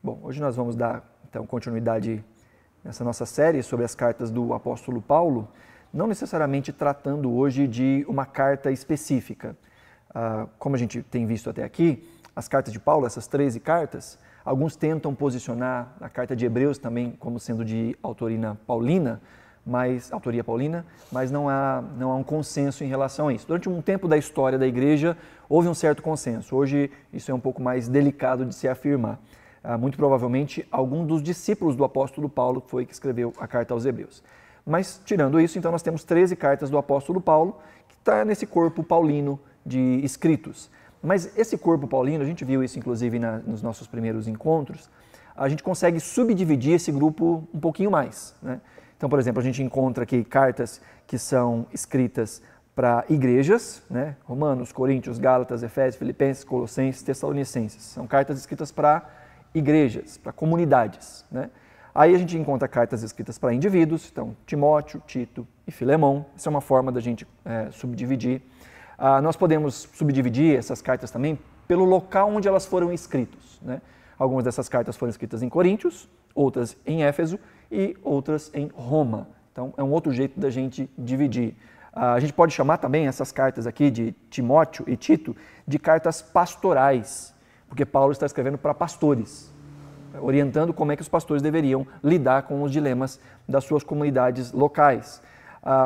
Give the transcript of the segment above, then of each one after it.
Bom, hoje nós vamos dar então continuidade nessa nossa série sobre as cartas do apóstolo Paulo, não necessariamente tratando hoje de uma carta específica. Como a gente tem visto até aqui, as cartas de Paulo, essas 13 cartas, alguns tentam posicionar a carta de Hebreus também como sendo de autoria paulina, mas não há um consenso em relação a isso. Durante um tempo da história da igreja, houve um certo consenso. Hoje, isso é um pouco mais delicado de se afirmar. Muito provavelmente, algum dos discípulos do apóstolo Paulo foi que escreveu a carta aos Hebreus. Mas, tirando isso, então nós temos 13 cartas do apóstolo Paulo, que está nesse corpo paulino de escritos. Mas esse corpo paulino, a gente viu isso inclusive nos nossos primeiros encontros, a gente consegue subdividir esse grupo um pouquinho mais, né? Então, por exemplo, a gente encontra aqui cartas que são escritas para igrejas, né? Romanos, Coríntios, Gálatas, Efésios, Filipenses, Colossenses, Tessalonicenses. São cartas escritas para igrejas, para comunidades, né? Aí a gente encontra cartas escritas para indivíduos, então Timóteo, Tito e Filemão. Isso é uma forma da gente subdividir. Nós podemos subdividir essas cartas também pelo local onde elas foram escritas, né? Algumas dessas cartas foram escritas em Coríntios, outras em Éfeso e outras em Roma. Então é um outro jeito da gente dividir. A gente pode chamar também essas cartas aqui de Timóteo e Tito de cartas pastorais, porque Paulo está escrevendo para pastores, orientando como é que os pastores deveriam lidar com os dilemas das suas comunidades locais.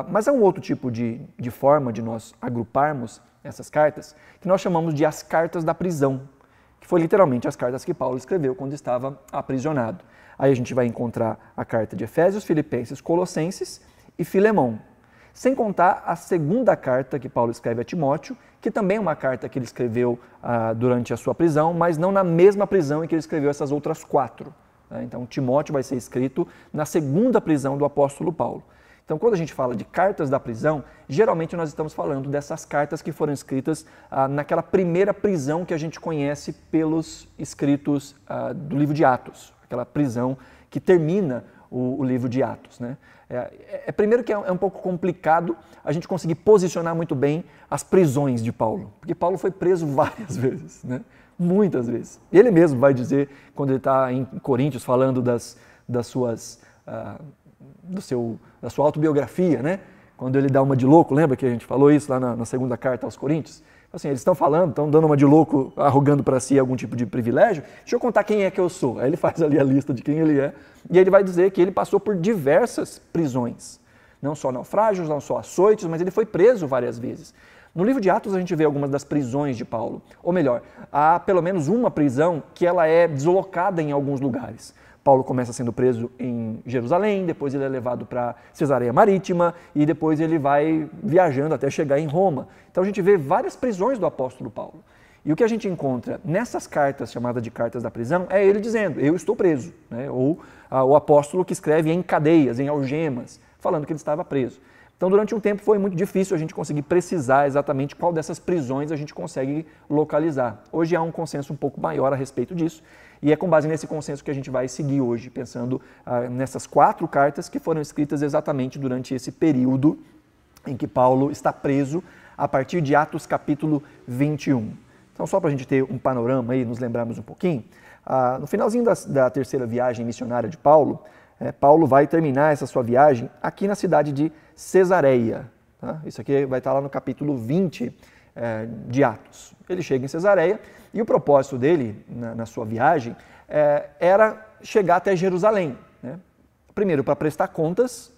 Mas há um outro tipo de forma de nós agruparmos essas cartas, que nós chamamos de as cartas da prisão, que foi literalmente as cartas que Paulo escreveu quando estava aprisionado. Aí a gente vai encontrar a carta de Efésios, Filipenses, Colossenses e Filemão. Sem contar a segunda carta que Paulo escreve a Timóteo, que também é uma carta que ele escreveu durante a sua prisão, mas não na mesma prisão em que ele escreveu essas outras 4. Então, Timóteo vai ser escrito na segunda prisão do apóstolo Paulo. Então, quando a gente fala de cartas da prisão, geralmente nós estamos falando dessas cartas que foram escritas naquela primeira prisão que a gente conhece pelos escritos do livro de Atos, aquela prisão que termina o livro de Atos, né? Primeiro que é um pouco complicado a gente conseguir posicionar muito bem as prisões de Paulo, porque Paulo foi preso várias vezes, né? Muitas vezes. Ele mesmo vai dizer, quando ele está em Coríntios falando da sua autobiografia, né? Quando ele dá uma de louco, lembra que a gente falou isso lá na segunda carta aos Coríntios? Assim, eles estão falando, estão dando uma de louco, arrogando para si algum tipo de privilégio. Deixa eu contar quem é que eu sou. Aí ele faz ali a lista de quem ele é. E ele vai dizer que ele passou por diversas prisões. Não só naufrágios, não só açoites, mas ele foi preso várias vezes. No livro de Atos a gente vê algumas das prisões de Paulo. Ou melhor, há pelo menos uma prisão que ela é deslocada em alguns lugares. Paulo começa sendo preso em Jerusalém, depois ele é levado para Cesareia Marítima e depois ele vai viajando até chegar em Roma. Então a gente vê várias prisões do apóstolo Paulo. E o que a gente encontra nessas cartas, chamadas de cartas da prisão, é ele dizendo, eu estou preso, né? Ou o apóstolo que escreve em cadeias, em algemas, falando que ele estava preso. Então durante um tempo foi muito difícil a gente conseguir precisar exatamente qual dessas prisões a gente consegue localizar. Hoje há um consenso um pouco maior a respeito disso. E é com base nesse consenso que a gente vai seguir hoje, pensando nessas 4 cartas que foram escritas exatamente durante esse período em que Paulo está preso, a partir de Atos capítulo 21. Então, só para a gente ter um panorama e nos lembrarmos um pouquinho, no finalzinho da terceira viagem missionária de Paulo, Paulo vai terminar essa sua viagem aqui na cidade de Cesareia. Tá? Isso aqui vai estar lá no capítulo 20 de Atos. Ele chega em Cesareia e o propósito dele, na sua viagem, era chegar até Jerusalém, né? Primeiro, para prestar contas,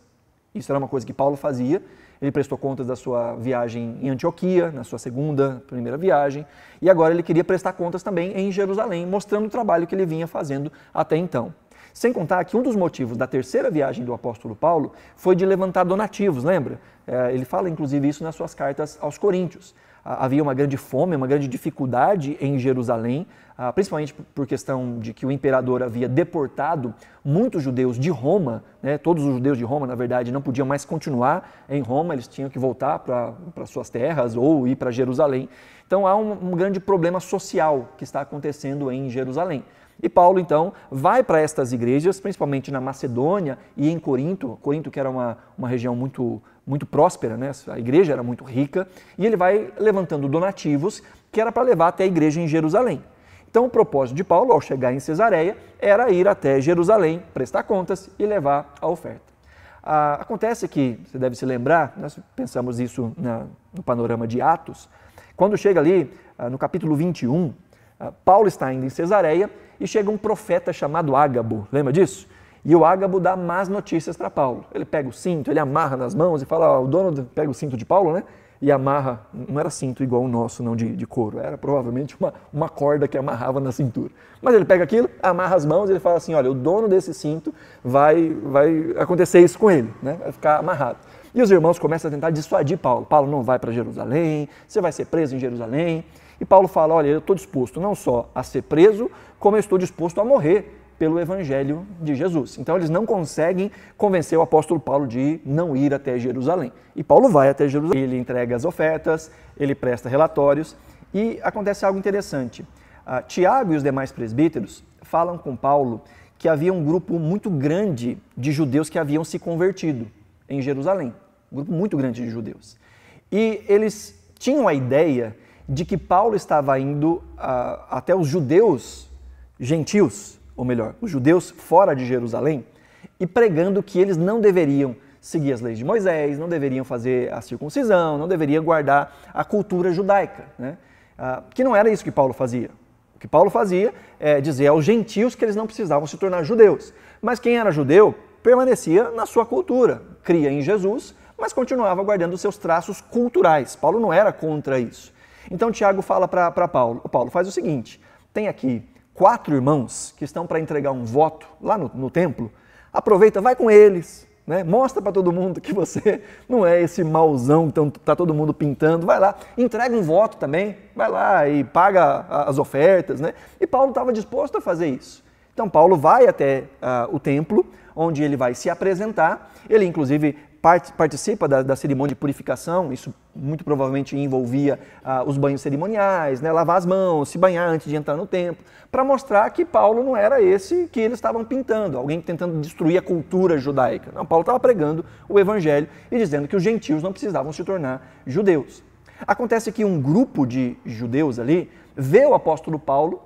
isso era uma coisa que Paulo fazia, ele prestou contas da sua viagem em Antioquia, na sua primeira viagem, e agora ele queria prestar contas também em Jerusalém, mostrando o trabalho que ele vinha fazendo até então. Sem contar que um dos motivos da terceira viagem do apóstolo Paulo foi de levantar donativos, lembra? Ele fala inclusive isso nas suas cartas aos Coríntios. Havia uma grande fome, uma grande dificuldade em Jerusalém, principalmente por questão de que o imperador havia deportado muitos judeus de Roma, né? Todos os judeus de Roma, na verdade, não podiam mais continuar em Roma, eles tinham que voltar para suas terras ou ir para Jerusalém. Então há um grande problema social que está acontecendo em Jerusalém. E Paulo, então, vai para estas igrejas, principalmente na Macedônia e em Corinto, que era uma região muito próspera, né? A igreja era muito rica, e ele vai levantando donativos que era para levar até a igreja em Jerusalém. Então o propósito de Paulo, ao chegar em Cesareia, era ir até Jerusalém, prestar contas e levar a oferta. Acontece que, você deve se lembrar, nós pensamos isso no panorama de Atos, quando chega ali no capítulo 21, Paulo está indo em Cesareia e chega um profeta chamado Ágabo, lembra disso? E o Ágabo dá más notícias para Paulo. Ele pega o cinto, ele amarra nas mãos e fala, o dono pega o cinto de Paulo, né? E amarra, não era cinto igual o nosso, não de couro, era provavelmente uma corda que amarrava na cintura. Mas ele pega aquilo, amarra as mãos e ele fala assim, olha, o dono desse cinto vai acontecer isso com ele, né? Vai ficar amarrado. E os irmãos começam a tentar dissuadir Paulo. Paulo não vai para Jerusalém, você vai ser preso em Jerusalém. E Paulo fala, olha, eu estou disposto não só a ser preso, como eu estou disposto a morrer pelo Evangelho de Jesus. Então eles não conseguem convencer o apóstolo Paulo de não ir até Jerusalém. E Paulo vai até Jerusalém, ele entrega as ofertas, ele presta relatórios e acontece algo interessante. Tiago e os demais presbíteros falam com Paulo que havia um grupo muito grande de judeus que haviam se convertido em Jerusalém. Um grupo muito grande de judeus. E eles tinham a ideia de que Paulo estava indo até os judeus gentios, ou melhor, os judeus fora de Jerusalém, e pregando que eles não deveriam seguir as leis de Moisés, não deveriam fazer a circuncisão, não deveriam guardar a cultura judaica, né? Que não era isso que Paulo fazia. O que Paulo fazia é dizer aos gentios que eles não precisavam se tornar judeus. Mas quem era judeu permanecia na sua cultura, cria em Jesus, mas continuava guardando os seus traços culturais. Paulo não era contra isso. Então Tiago fala para Paulo, Paulo, faz o seguinte, tem aqui 4 irmãos que estão para entregar um voto lá no templo, aproveita, vai com eles, né? Mostra para todo mundo que você não é esse mauzão, então está todo mundo pintando, vai lá, entrega um voto também, vai lá e paga as ofertas, né? E Paulo estava disposto a fazer isso. Então Paulo vai até o templo, onde ele vai se apresentar, ele inclusive participa da cerimônia de purificação, isso muito provavelmente envolvia os banhos cerimoniais, né, lavar as mãos, se banhar antes de entrar no templo, para mostrar que Paulo não era esse que eles estavam pintando, alguém tentando destruir a cultura judaica. Não, Paulo estava pregando o evangelho e dizendo que os gentios não precisavam se tornar judeus. Acontece que um grupo de judeus ali vê o apóstolo Paulo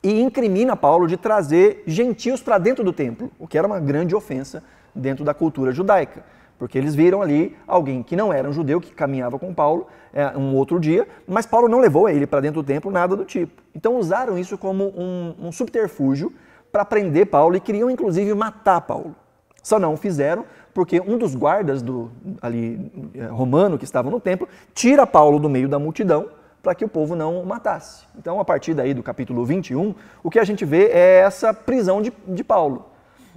e incrimina Paulo de trazer gentios para dentro do templo, o que era uma grande ofensa dentro da cultura judaica. Porque eles viram ali alguém que não era um judeu, que caminhava com Paulo um outro dia, mas Paulo não levou ele para dentro do templo, nada do tipo. Então usaram isso como um subterfúgio para prender Paulo e queriam inclusive matar Paulo. Só não o fizeram porque um dos guardas romano que estavam no templo tira Paulo do meio da multidão para que o povo não o matasse. Então a partir daí do capítulo 21, o que a gente vê é essa prisão de Paulo.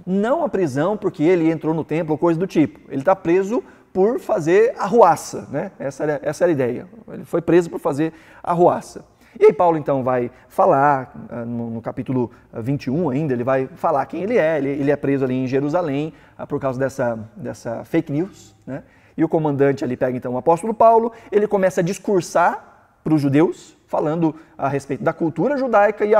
Não a prisão porque ele entrou no templo ou coisa do tipo. Ele está preso por fazer arruaça, né? Essa era a ideia. Ele foi preso por fazer arruaça. E aí Paulo então vai falar, no capítulo 21 ainda, ele vai falar quem ele é. Ele é preso ali em Jerusalém por causa dessa fake news, né? E o comandante ali pega então o apóstolo Paulo, ele começa a discursar para os judeus, falando a respeito da cultura judaica e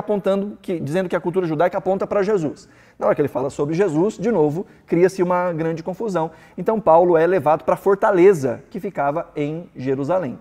dizendo que a cultura judaica aponta para Jesus. Na hora que ele fala sobre Jesus, de novo, cria-se uma grande confusão. Então Paulo é levado para a fortaleza que ficava em Jerusalém.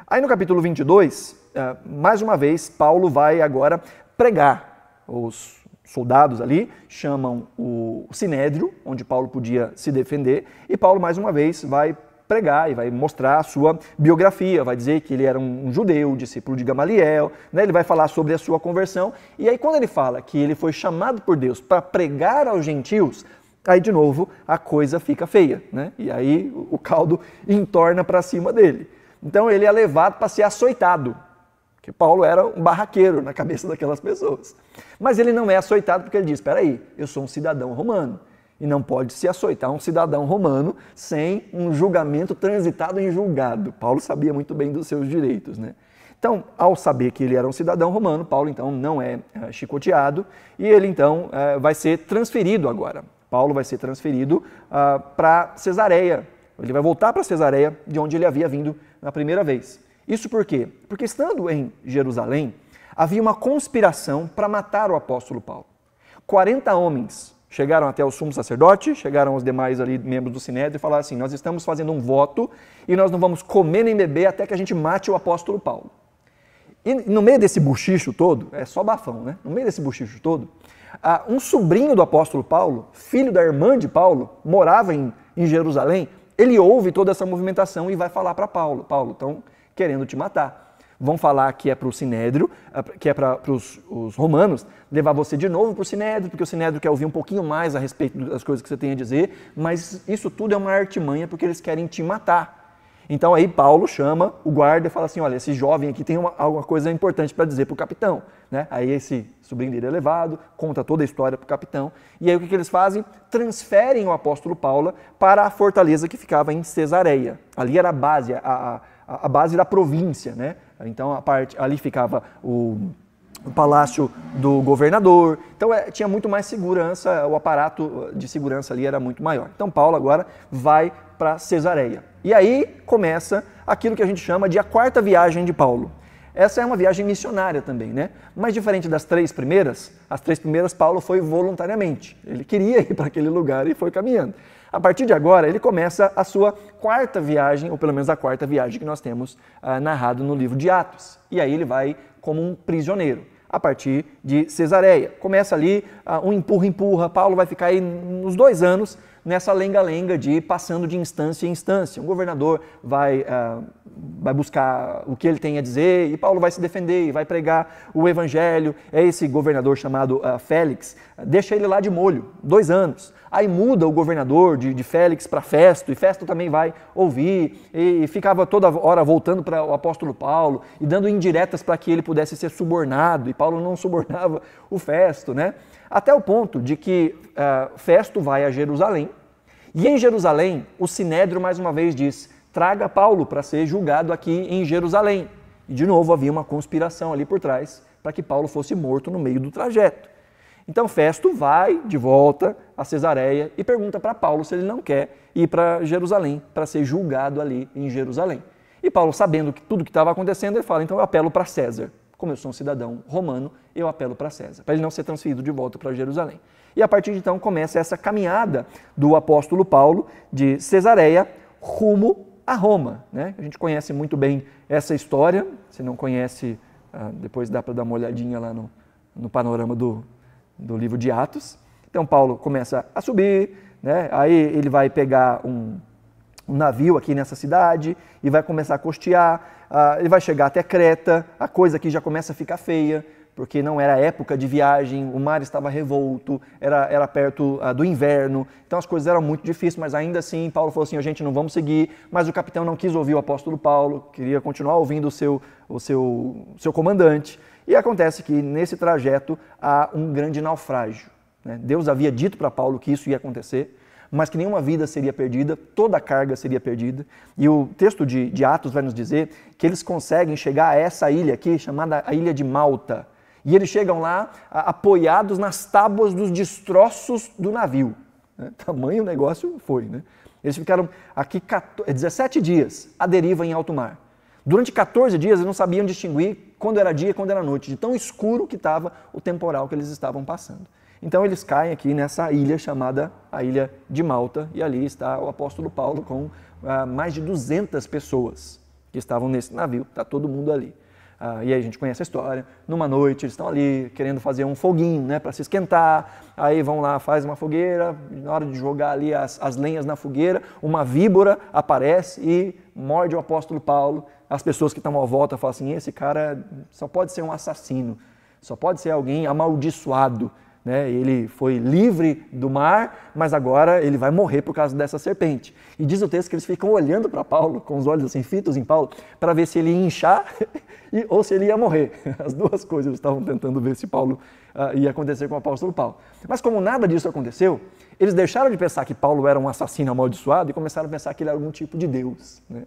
Aí no capítulo 22, mais uma vez, Paulo vai agora pregar. Os soldados ali chamam o sinédrio, onde Paulo podia se defender, e Paulo mais uma vez vai pregar e vai mostrar a sua biografia, vai dizer que ele era um judeu, discípulo de Gamaliel, né? Ele vai falar sobre a sua conversão, e aí quando ele fala que ele foi chamado por Deus para pregar aos gentios, aí de novo a coisa fica feia, né? E aí o caldo entorna para cima dele. Então ele é levado para ser açoitado, porque Paulo era um barraqueiro na cabeça daquelas pessoas. Mas ele não é açoitado porque ele diz, espera aí, eu sou um cidadão romano. E não pode se açoitar um cidadão romano sem um julgamento transitado em julgado. Paulo sabia muito bem dos seus direitos, né? Então, ao saber que ele era um cidadão romano, Paulo então não é chicoteado e ele então vai ser transferido agora. Paulo vai ser transferido para Cesareia. Ele vai voltar para Cesareia, de onde ele havia vindo na primeira vez. Isso por quê? Porque estando em Jerusalém, havia uma conspiração para matar o apóstolo Paulo. 40 homens chegaram até o sumo sacerdote, chegaram os demais ali membros do sinédrio e falaram assim, nós estamos fazendo um voto e nós não vamos comer nem beber até que a gente mate o apóstolo Paulo. E no meio desse buchicho todo, é só bafão, né? No meio desse buchicho todo, um sobrinho do apóstolo Paulo, filho da irmã de Paulo, morava em Jerusalém. Ele ouve toda essa movimentação e vai falar para Paulo: Paulo, estão querendo te matar. Vão falar que é para o Sinédrio, que é para os romanos, levar você de novo para o Sinédrio, porque o Sinédrio quer ouvir um pouquinho mais a respeito das coisas que você tem a dizer, mas isso tudo é uma artimanha porque eles querem te matar. Então aí Paulo chama o guarda e fala assim: olha, esse jovem aqui tem alguma coisa importante para dizer para o capitão. Né? Aí esse sobrinho dele é levado, conta toda a história para o capitão, e aí o que eles fazem? Transferem o apóstolo Paulo para a fortaleza que ficava em Cesareia. Ali era a base, a base da província, né? Então ali ficava o palácio do governador, então tinha muito mais segurança, o aparato de segurança ali era muito maior. Então Paulo agora vai para Cesareia. E aí começa aquilo que a gente chama de a quarta viagem de Paulo. Essa é uma viagem missionária também, né? Mas diferente das três primeiras, as três primeiras Paulo foi voluntariamente. Ele queria ir para aquele lugar e foi caminhando. A partir de agora, ele começa a sua quarta viagem, ou pelo menos a quarta viagem que nós temos narrado no livro de Atos. E aí ele vai como um prisioneiro, a partir de Cesareia. Começa ali um empurra-empurra, Paulo vai ficar aí uns 2 anos nessa lenga-lenga de ir passando de instância em instância. Um governador vai buscar o que ele tem a dizer e Paulo vai se defender e vai pregar o evangelho. É esse governador chamado Félix, deixa ele lá de molho, 2 anos. Aí muda o governador de Félix para Festo, e Festo também vai ouvir, e ficava toda hora voltando para o apóstolo Paulo e dando indiretas para que ele pudesse ser subornado, e Paulo não subornava o Festo, né? Até o ponto de que Festo vai a Jerusalém, e em Jerusalém o Sinédrio mais uma vez diz: traga Paulo para ser julgado aqui em Jerusalém. E de novo havia uma conspiração ali por trás para que Paulo fosse morto no meio do trajeto. Então Festo vai de volta a Cesareia e pergunta para Paulo se ele não quer ir para Jerusalém para ser julgado ali em Jerusalém. E Paulo, sabendo que tudo que estava acontecendo, ele fala: então eu apelo para César. Como eu sou um cidadão romano, eu apelo para César, para ele não ser transferido de volta para Jerusalém. E a partir de então começa essa caminhada do apóstolo Paulo de Cesareia rumo a Roma. Né? A gente conhece muito bem essa história. Se não conhece, depois dá para dar uma olhadinha lá no panorama do livro de Atos. Então Paulo começa a subir, né? Aí ele vai pegar um navio aqui nessa cidade e vai começar a costear, ele vai chegar até Creta, a coisa aqui já começa a ficar feia, porque não era época de viagem, o mar estava revolto, era perto do inverno, então as coisas eram muito difíceis, mas ainda assim Paulo falou assim: gente, não vamos seguir, mas o capitão não quis ouvir o apóstolo Paulo, queria continuar ouvindo o seu comandante, e acontece que nesse trajeto há um grande naufrágio. Né? Deus havia dito para Paulo que isso ia acontecer, mas que nenhuma vida seria perdida, toda a carga seria perdida. E o texto de Atos vai nos dizer que eles conseguem chegar a essa ilha aqui, chamada a Ilha de Malta. E eles chegam lá apoiados nas tábuas dos destroços do navio. Né? Tamanho o negócio foi. Né? Eles ficaram aqui 17 dias à deriva em alto mar. Durante 14 dias eles não sabiam distinguir quando era dia e quando era noite, de tão escuro que estava o temporal que eles estavam passando. Então eles caem aqui nessa ilha chamada a Ilha de Malta, e ali está o apóstolo Paulo com mais de 200 pessoas que estavam nesse navio, está todo mundo ali. E aí a gente conhece a história, numa noite eles estão ali querendo fazer um foguinho, né, para se esquentar, aí vão lá, faz uma fogueira, na hora de jogar ali as lenhas na fogueira, uma víbora aparece e morde o apóstolo Paulo. As pessoas que estão à volta falam assim: esse cara só pode ser um assassino, só pode ser alguém amaldiçoado. Né? Ele foi livre do mar, mas agora ele vai morrer por causa dessa serpente. E diz o texto que eles ficam olhando para Paulo, com os olhos assim fitos em Paulo, para ver se ele ia inchar ou se ele ia morrer. As duas coisas eles estavam tentando ver se Paulo ia acontecer com o apóstolo Paulo. Mas como nada disso aconteceu, eles deixaram de pensar que Paulo era um assassino amaldiçoado e começaram a pensar que ele era algum tipo de Deus. Né?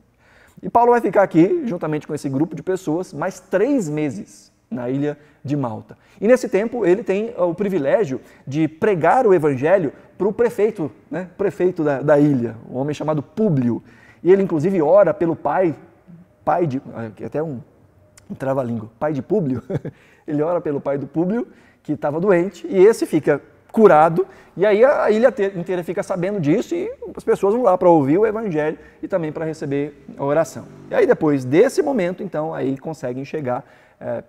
E Paulo vai ficar aqui, juntamente com esse grupo de pessoas, mais 3 meses na ilha de Malta. E nesse tempo ele tem o privilégio de pregar o evangelho para o prefeito, né? Prefeito da ilha, um homem chamado Públio. E ele inclusive ora pelo pai de, até um trava-língua, pai de Públio, ele ora pelo pai do Públio, que estava doente, e esse fica curado, e aí a ilha inteira fica sabendo disso, e as pessoas vão lá para ouvir o evangelho e também para receber a oração. E aí depois desse momento, então, aí conseguem chegar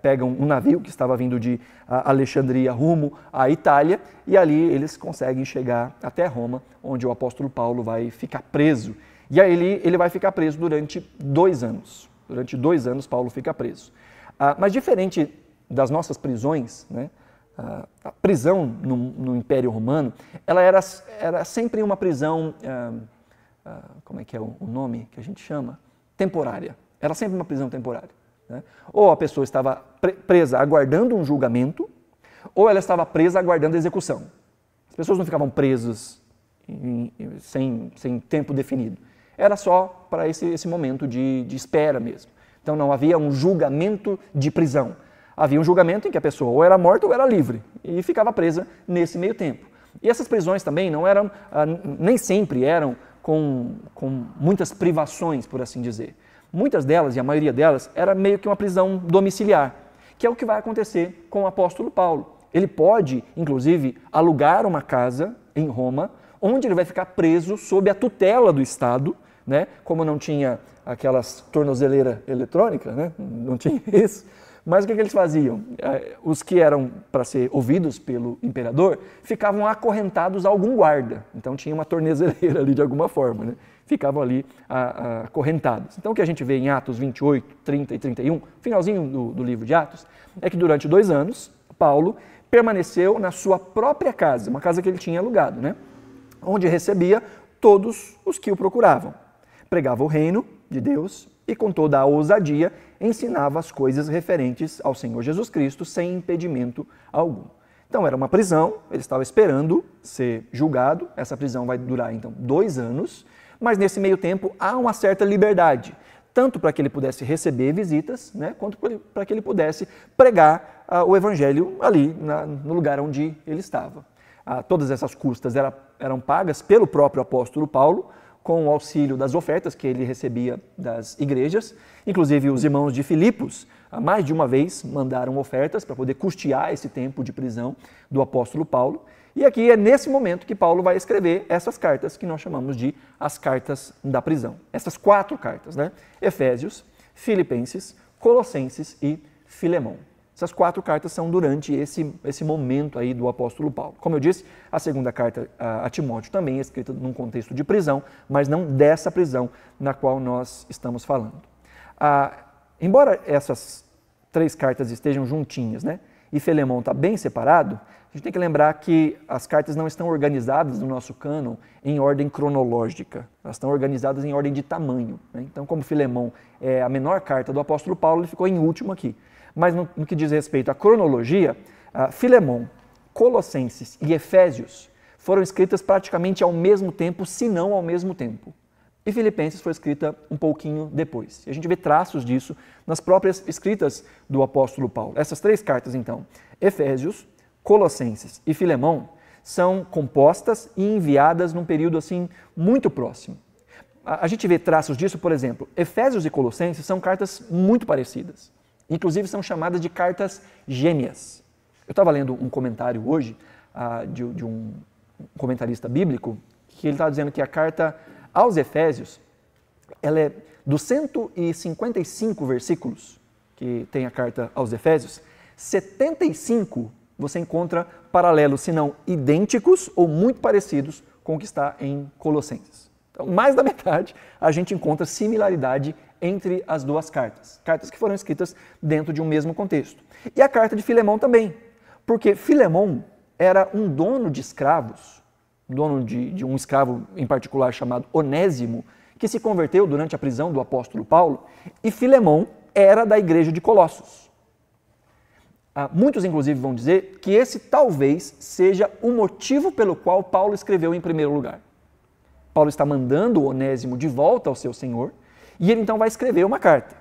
pegam um navio que estava vindo de Alexandria rumo à Itália, e ali eles conseguem chegar até Roma, onde o apóstolo Paulo vai ficar preso. E aí ele vai ficar preso durante 2 anos. Durante 2 anos Paulo fica preso. Mas diferente das nossas prisões, né, a prisão no Império Romano, ela era sempre uma prisão, como é que é o nome que a gente chama? Temporária. Era sempre uma prisão temporária. Né? Ou a pessoa estava presa aguardando um julgamento, ou ela estava presa aguardando a execução. As pessoas não ficavam presas sem tempo definido. Era só para esse momento de espera mesmo. Então não havia um julgamento de prisão. Havia um julgamento em que a pessoa ou era morta ou era livre e ficava presa nesse meio tempo. E essas prisões também não eram, nem sempre eram com muitas privações, por assim dizer. Muitas delas, e a maioria delas, era meio que uma prisão domiciliar, que é o que vai acontecer com o apóstolo Paulo. Ele pode, inclusive, alugar uma casa em Roma, onde ele vai ficar preso sob a tutela do Estado, né? Como não tinha aquelas tornozeleiras eletrônicas, né? Não tinha isso. Mas o que eles faziam? Os que eram para ser ouvidos pelo imperador ficavam acorrentados a algum guarda. Então tinha uma tornozeleira ali de alguma forma, né? Ficavam ali acorrentados. Então o que a gente vê em Atos 28, 30 e 31, finalzinho do livro de Atos, é que durante 2 anos, Paulo permaneceu na sua própria casa, uma casa que ele tinha alugado, né? Onde recebia todos os que o procuravam. Pregava o reino de Deus e com toda a ousadia ensinava as coisas referentes ao Senhor Jesus Cristo sem impedimento algum. Então era uma prisão, ele estava esperando ser julgado, essa prisão vai durar então 2 anos, mas nesse meio tempo há uma certa liberdade, tanto para que ele pudesse receber visitas, né, quanto para que ele pudesse pregar o evangelho ali no lugar onde ele estava. Todas essas custas eram pagas pelo próprio apóstolo Paulo, com o auxílio das ofertas que ele recebia das igrejas. Inclusive, os irmãos de Filipos, mais de uma vez, mandaram ofertas para poder custear esse tempo de prisão do apóstolo Paulo. E aqui é nesse momento que Paulo vai escrever essas cartas que nós chamamos de as cartas da prisão. Essas 4 cartas, né? Efésios, Filipenses, Colossenses e Filemão. Essas 4 cartas são durante esse momento aí do apóstolo Paulo. Como eu disse, a segunda carta a Timóteo também é escrita num contexto de prisão, mas não dessa prisão na qual nós estamos falando. Embora essas 3 cartas estejam juntinhas, né, e Filemão está bem separado, a gente tem que lembrar que as cartas não estão organizadas no nosso cânon em ordem cronológica, elas estão organizadas em ordem de tamanho, né? Então, como Filemão é a menor carta do apóstolo Paulo, ele ficou em último aqui. Mas no que diz respeito à cronologia, Filemão, Colossenses e Efésios foram escritas praticamente ao mesmo tempo, se não ao mesmo tempo. E Filipenses foi escrita um pouquinho depois. E a gente vê traços disso nas próprias escritas do apóstolo Paulo. Essas 3 cartas, então, Efésios, Colossenses e Filemão, são compostas e enviadas num período assim muito próximo. A gente vê traços disso, por exemplo, Efésios e Colossenses são cartas muito parecidas. Inclusive são chamadas de cartas gêmeas. Eu estava lendo um comentário hoje de um comentarista bíblico que ele estava dizendo que a carta aos Efésios, ela é dos 155 versículos que tem a carta aos Efésios, 75 você encontra paralelos, se não idênticos ou muito parecidos com o que está em Colossenses. Então, mais da metade a gente encontra similaridade entre as 2 cartas. Cartas que foram escritas dentro de um mesmo contexto. E a carta de Filemão também, porque Filemão era um dono de escravos, dono de um escravo em particular chamado Onésimo, que se converteu durante a prisão do apóstolo Paulo, e Filemão era da igreja de Colossos. Muitos, inclusive, vão dizer que esse talvez seja o motivo pelo qual Paulo escreveu em primeiro lugar. Paulo está mandando o Onésimo de volta ao seu senhor, e ele então vai escrever uma carta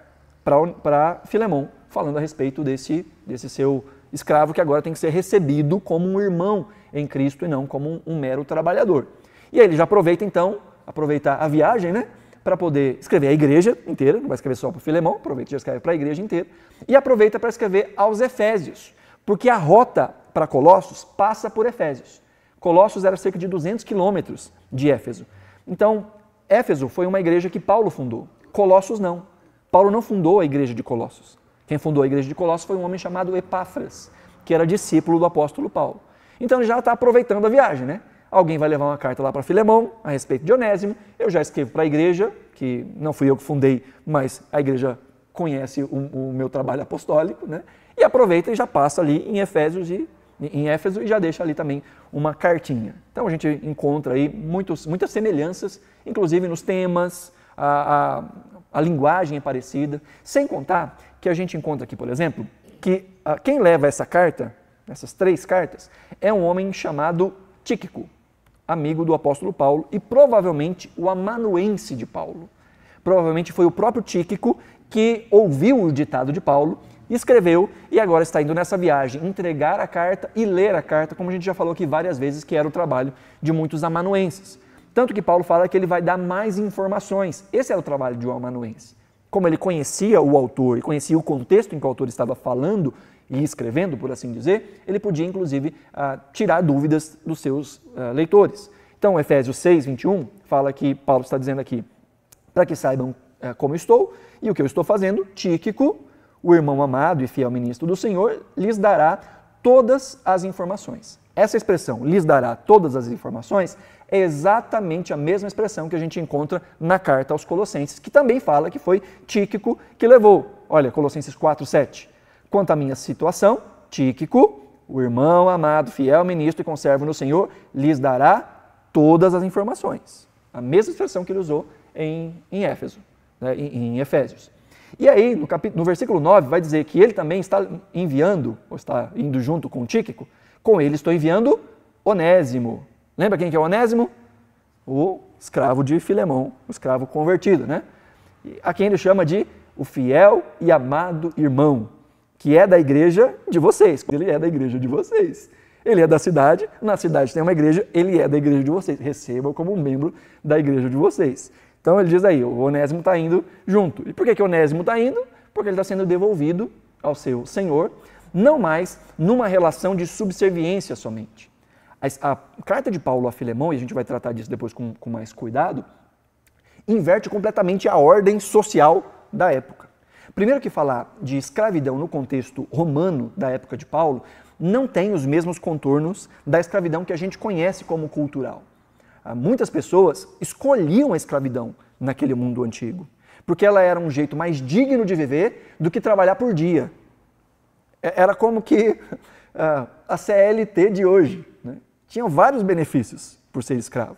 para Filemão, falando a respeito desse seu escravo que agora tem que ser recebido como um irmão em Cristo e não como um mero trabalhador. E aí ele já aproveita então, a viagem, né, para poder escrever a igreja inteira, não vai escrever só para Filemão, aproveita e já escreve para a igreja inteira, e aproveita para escrever aos Efésios, porque a rota para Colossos passa por Efésios. Colossos era cerca de 200 quilômetros de Éfeso. Então, Éfeso foi uma igreja que Paulo fundou. Colossos não. Paulo não fundou a igreja de Colossos. Quem fundou a igreja de Colossos foi um homem chamado Epáfras, que era discípulo do apóstolo Paulo. Então ele já está aproveitando a viagem, né? Alguém vai levar uma carta lá para Filemão a respeito de Onésimo, eu já escrevo para a igreja, que não fui eu que fundei, mas a igreja conhece o meu trabalho apostólico, né? E aproveita e já passa ali em Éfeso e já deixa ali também uma cartinha. Então a gente encontra aí muitas semelhanças, inclusive nos temas, a linguagem é parecida, sem contar que a gente encontra aqui, por exemplo, que quem leva essa carta, essas 3 cartas, é um homem chamado Tíquico, amigo do apóstolo Paulo e provavelmente o amanuense de Paulo. Provavelmente foi o próprio Tíquico que ouviu o ditado de Paulo, escreveu e agora está indo nessa viagem entregar a carta e ler a carta, como a gente já falou aqui várias vezes, que era o trabalho de muitos amanuenses. Tanto que Paulo fala que ele vai dar mais informações. Esse era o trabalho de um amanuense. Como ele conhecia o autor e conhecia o contexto em que o autor estava falando e escrevendo, por assim dizer, ele podia, inclusive, tirar dúvidas dos seus leitores. Então, Efésios 6, 21, fala que Paulo está dizendo aqui, para que saibam como estou e o que eu estou fazendo, Tíquico, o irmão amado e fiel ministro do Senhor, lhes dará todas as informações. Essa expressão, lhes dará todas as informações, é exatamente a mesma expressão que a gente encontra na carta aos Colossenses, que também fala que foi Tíquico que levou. Olha, Colossenses 4, 7. Quanto à minha situação, Tíquico, o irmão amado, fiel ministro e conservo no Senhor, lhes dará todas as informações. A mesma expressão que ele usou em Éfeso, né, em Efésios. E aí, no versículo 9, vai dizer que ele também está enviando, ou está indo junto com Tíquico, com ele estou enviando Onésimo. Lembra quem que é Onésimo? O escravo de Filemão, o escravo convertido, né? A quem ele chama de o fiel e amado irmão, que é da igreja de vocês. Ele é da igreja de vocês. Ele é da cidade, na cidade tem uma igreja, ele é da igreja de vocês. Recebam como membro da igreja de vocês. Então ele diz aí, o Onésimo está indo junto. E por que o Onésimo está indo? Porque ele está sendo devolvido ao seu Senhor, não mais numa relação de subserviência somente. A carta de Paulo a Filemão, e a gente vai tratar disso depois com mais cuidado, inverte completamente a ordem social da época. Primeiro que falar de escravidão no contexto romano da época de Paulo, não tem os mesmos contornos da escravidão que a gente conhece como cultural. Muitas pessoas escolhiam a escravidão naquele mundo antigo, porque ela era um jeito mais digno de viver do que trabalhar por dia. Era como que a CLT de hoje, né? Tinha vários benefícios por ser escravo.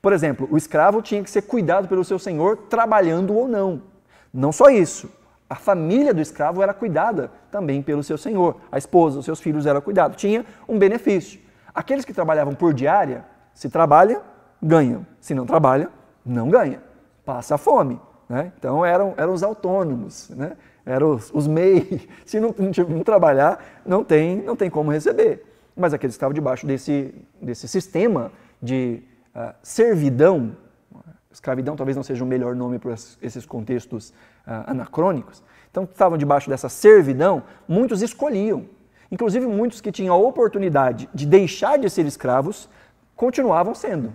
Por exemplo, o escravo tinha que ser cuidado pelo seu senhor trabalhando ou não. Não só isso, a família do escravo era cuidada também pelo seu senhor. A esposa, os seus filhos eram cuidados. Tinha um benefício. Aqueles que trabalhavam por diária, se trabalha, ganham. Se não trabalha, não ganha. Passa fome. Né? Então eram os autônomos, né? Eram os MEI. Se não trabalhar, não tem como receber. Mas aqueles que estavam debaixo desse sistema de servidão, escravidão talvez não seja o melhor nome para esses contextos anacrônicos, então estavam debaixo dessa servidão, muitos escolhiam. Inclusive muitos que tinham a oportunidade de deixar de ser escravos, continuavam sendo.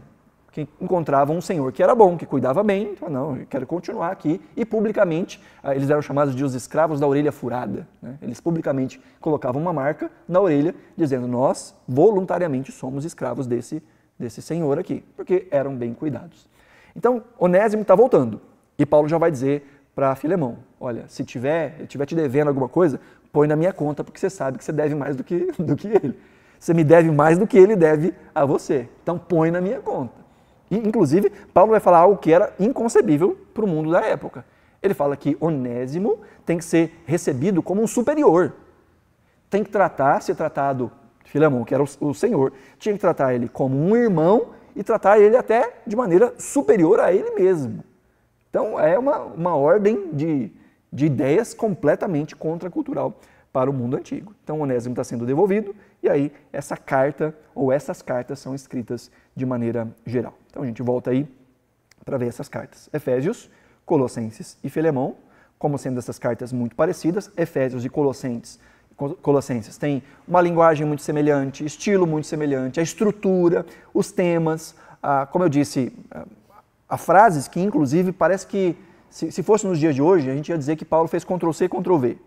Que encontravam um senhor que era bom, que cuidava bem, então, não, eu quero continuar aqui, e publicamente, eles eram chamados de os escravos da orelha furada, né? Eles publicamente colocavam uma marca na orelha, dizendo, nós voluntariamente somos escravos desse senhor aqui, porque eram bem cuidados. Então, Onésimo está voltando, e Paulo já vai dizer para Filemão, olha, se tiver te devendo alguma coisa, põe na minha conta, porque você sabe que você deve mais do que ele. Você me deve mais do que ele deve a você, então põe na minha conta. E, inclusive, Paulo vai falar algo que era inconcebível para o mundo da época. Ele fala que Onésimo tem que ser recebido como um superior. Tem que ser tratado, Filemão, que era o senhor, tinha que tratar ele como um irmão e tratar ele até de maneira superior a ele mesmo. Então, é uma ordem de ideias completamente contracultural para o mundo antigo. Então, Onésimo está sendo devolvido e aí essa carta ou essas cartas são escritas de maneira geral. Então, a gente volta aí para ver essas cartas. Efésios, Colossenses e Filemão, como sendo essas cartas muito parecidas. Efésios e Colossenses têm uma linguagem muito semelhante, estilo muito semelhante, a estrutura, os temas, como eu disse, há frases que, inclusive, parece que, se fosse nos dias de hoje, a gente ia dizer que Paulo fez Ctrl-C, Ctrl-V.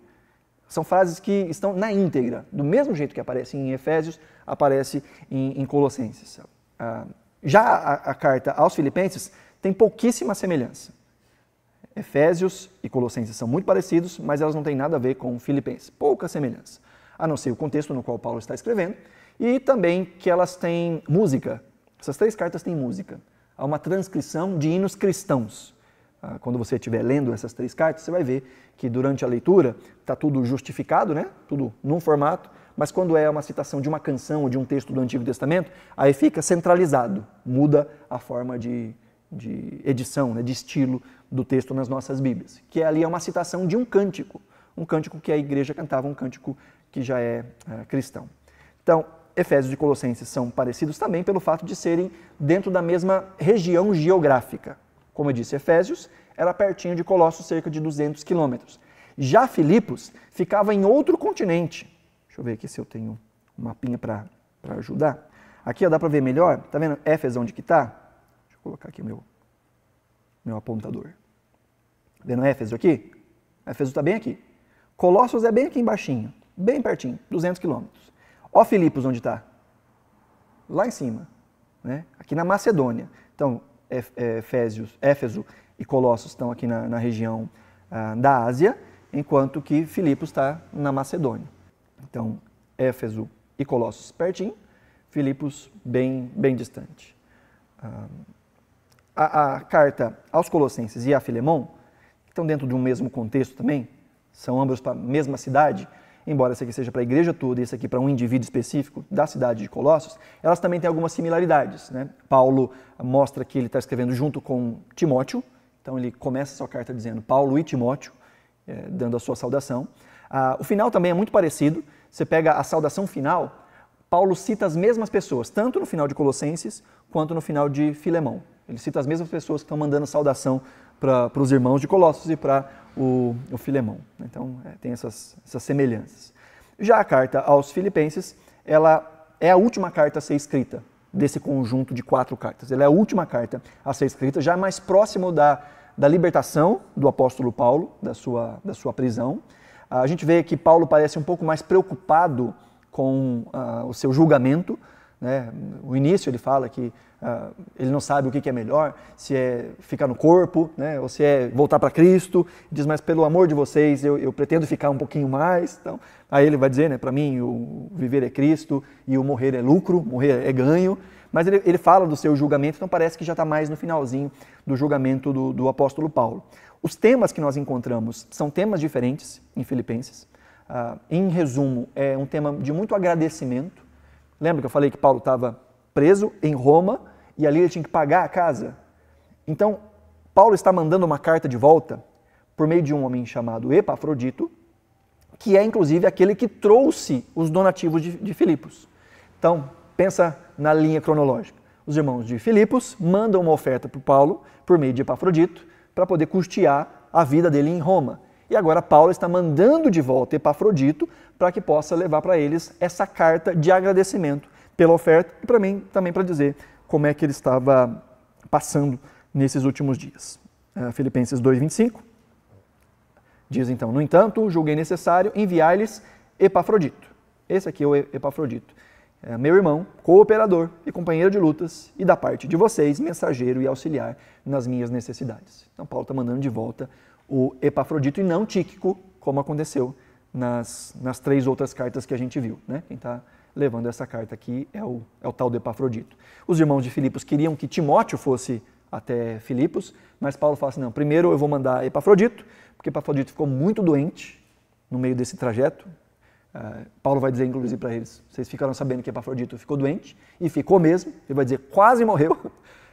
São frases que estão na íntegra, do mesmo jeito que aparece em Efésios, aparece em Colossenses. Já a carta aos Filipenses tem pouquíssima semelhança. Efésios e Colossenses são muito parecidos, mas elas não têm nada a ver com Filipenses. Pouca semelhança, a não ser o contexto no qual Paulo está escrevendo, e também que elas têm música. Essas 3 cartas têm música. Há uma transcrição de hinos cristãos. Quando você estiver lendo essas 3 cartas, você vai ver que durante a leitura está tudo justificado, né? Tudo num formato, mas quando é uma citação de uma canção ou de um texto do Antigo Testamento, aí fica centralizado, muda a forma de edição, né? De estilo do texto nas nossas Bíblias, que ali é uma citação de um cântico que a igreja cantava, um cântico que já é cristão. Então, Efésios e Colossenses são parecidos também pelo fato de serem dentro da mesma região geográfica. Como eu disse, Efésios era pertinho de Colossos, cerca de 200 quilômetros. Já Filipos ficava em outro continente. Deixa eu ver aqui se eu tenho um mapinha para ajudar. Aqui ó, dá para ver melhor. Está vendo Éfeso onde que está? Deixa eu colocar aqui o meu apontador. Vendo Éfeso aqui? Éfeso está bem aqui. Colossos é bem aqui embaixinho, bem pertinho, 200 quilômetros. Ó Filipos onde está? Lá em cima, né? Aqui na Macedônia. Então, Éfeso e Colossos estão aqui na região da Ásia, enquanto que Filipos está na Macedônia. Então, Éfeso e Colossos pertinho, Filipos bem distante. A carta aos Colossenses e a Filemon, que estão dentro de um mesmo contexto também, são ambos para a mesma cidade, embora essa aqui seja para a igreja toda e esse aqui para um indivíduo específico da cidade de Colossos, elas também têm algumas similaridades, né? Paulo mostra que ele está escrevendo junto com Timóteo, então ele começa a sua carta dizendo Paulo e Timóteo, dando a sua saudação. O final também é muito parecido, você pega a saudação final, Paulo cita as mesmas pessoas, tanto no final de Colossenses quanto no final de Filemão. Ele cita as mesmas pessoas que estão mandando saudação para os irmãos de Colossos e para o Filemão. Então, tem essas semelhanças. Já a carta aos Filipenses, ela é a última carta a ser escrita desse conjunto de 4 cartas. Ela é a última carta a ser escrita, já mais próximo da libertação do apóstolo Paulo, da sua prisão. A gente vê que Paulo parece um pouco mais preocupado com o seu julgamento, né? No início ele fala que ele não sabe o que é melhor, se é ficar no corpo, né? Ou se é voltar para Cristo. Diz, mas pelo amor de vocês, eu pretendo ficar um pouquinho mais. Então, aí ele vai dizer, né, para mim o viver é Cristo e o morrer é lucro, morrer é ganho. Mas ele fala do seu julgamento, então parece que já está mais no finalzinho do julgamento do apóstolo Paulo. Os temas que nós encontramos são temas diferentes em Filipenses. Em resumo, é um tema de muito agradecimento. Lembra que eu falei que Paulo estava preso em Roma e ali ele tinha que pagar a casa? Então, Paulo está mandando uma carta de volta por meio de um homem chamado Epafrodito, que é inclusive aquele que trouxe os donativos de Filipos. Então, pensa na linha cronológica. Os irmãos de Filipos mandam uma oferta para Paulo por meio de Epafrodito para poder custear a vida dele em Roma. E agora Paulo está mandando de volta Epafrodito para que possa levar para eles essa carta de agradecimento pela oferta e para mim também para dizer como é que ele estava passando nesses últimos dias. Filipenses 2:25 diz então, no entanto, julguei necessário enviar-lhes Epafrodito. Esse aqui é o Epafrodito. Meu irmão, cooperador e companheiro de lutas e da parte de vocês, mensageiro e auxiliar nas minhas necessidades. Então Paulo está mandando de volta o Epafrodito e não Tíquico, como aconteceu nas 3 outras cartas que a gente viu, né? Quem está levando essa carta aqui é o tal do Epafrodito. Os irmãos de Filipos queriam que Timóteo fosse até Filipos, mas Paulo fala assim, não, primeiro eu vou mandar Epafrodito, porque Epafrodito ficou muito doente no meio desse trajeto. Paulo vai dizer, inclusive, para eles, vocês ficaram sabendo que Epafrodito ficou doente, e ficou mesmo, ele vai dizer, quase morreu,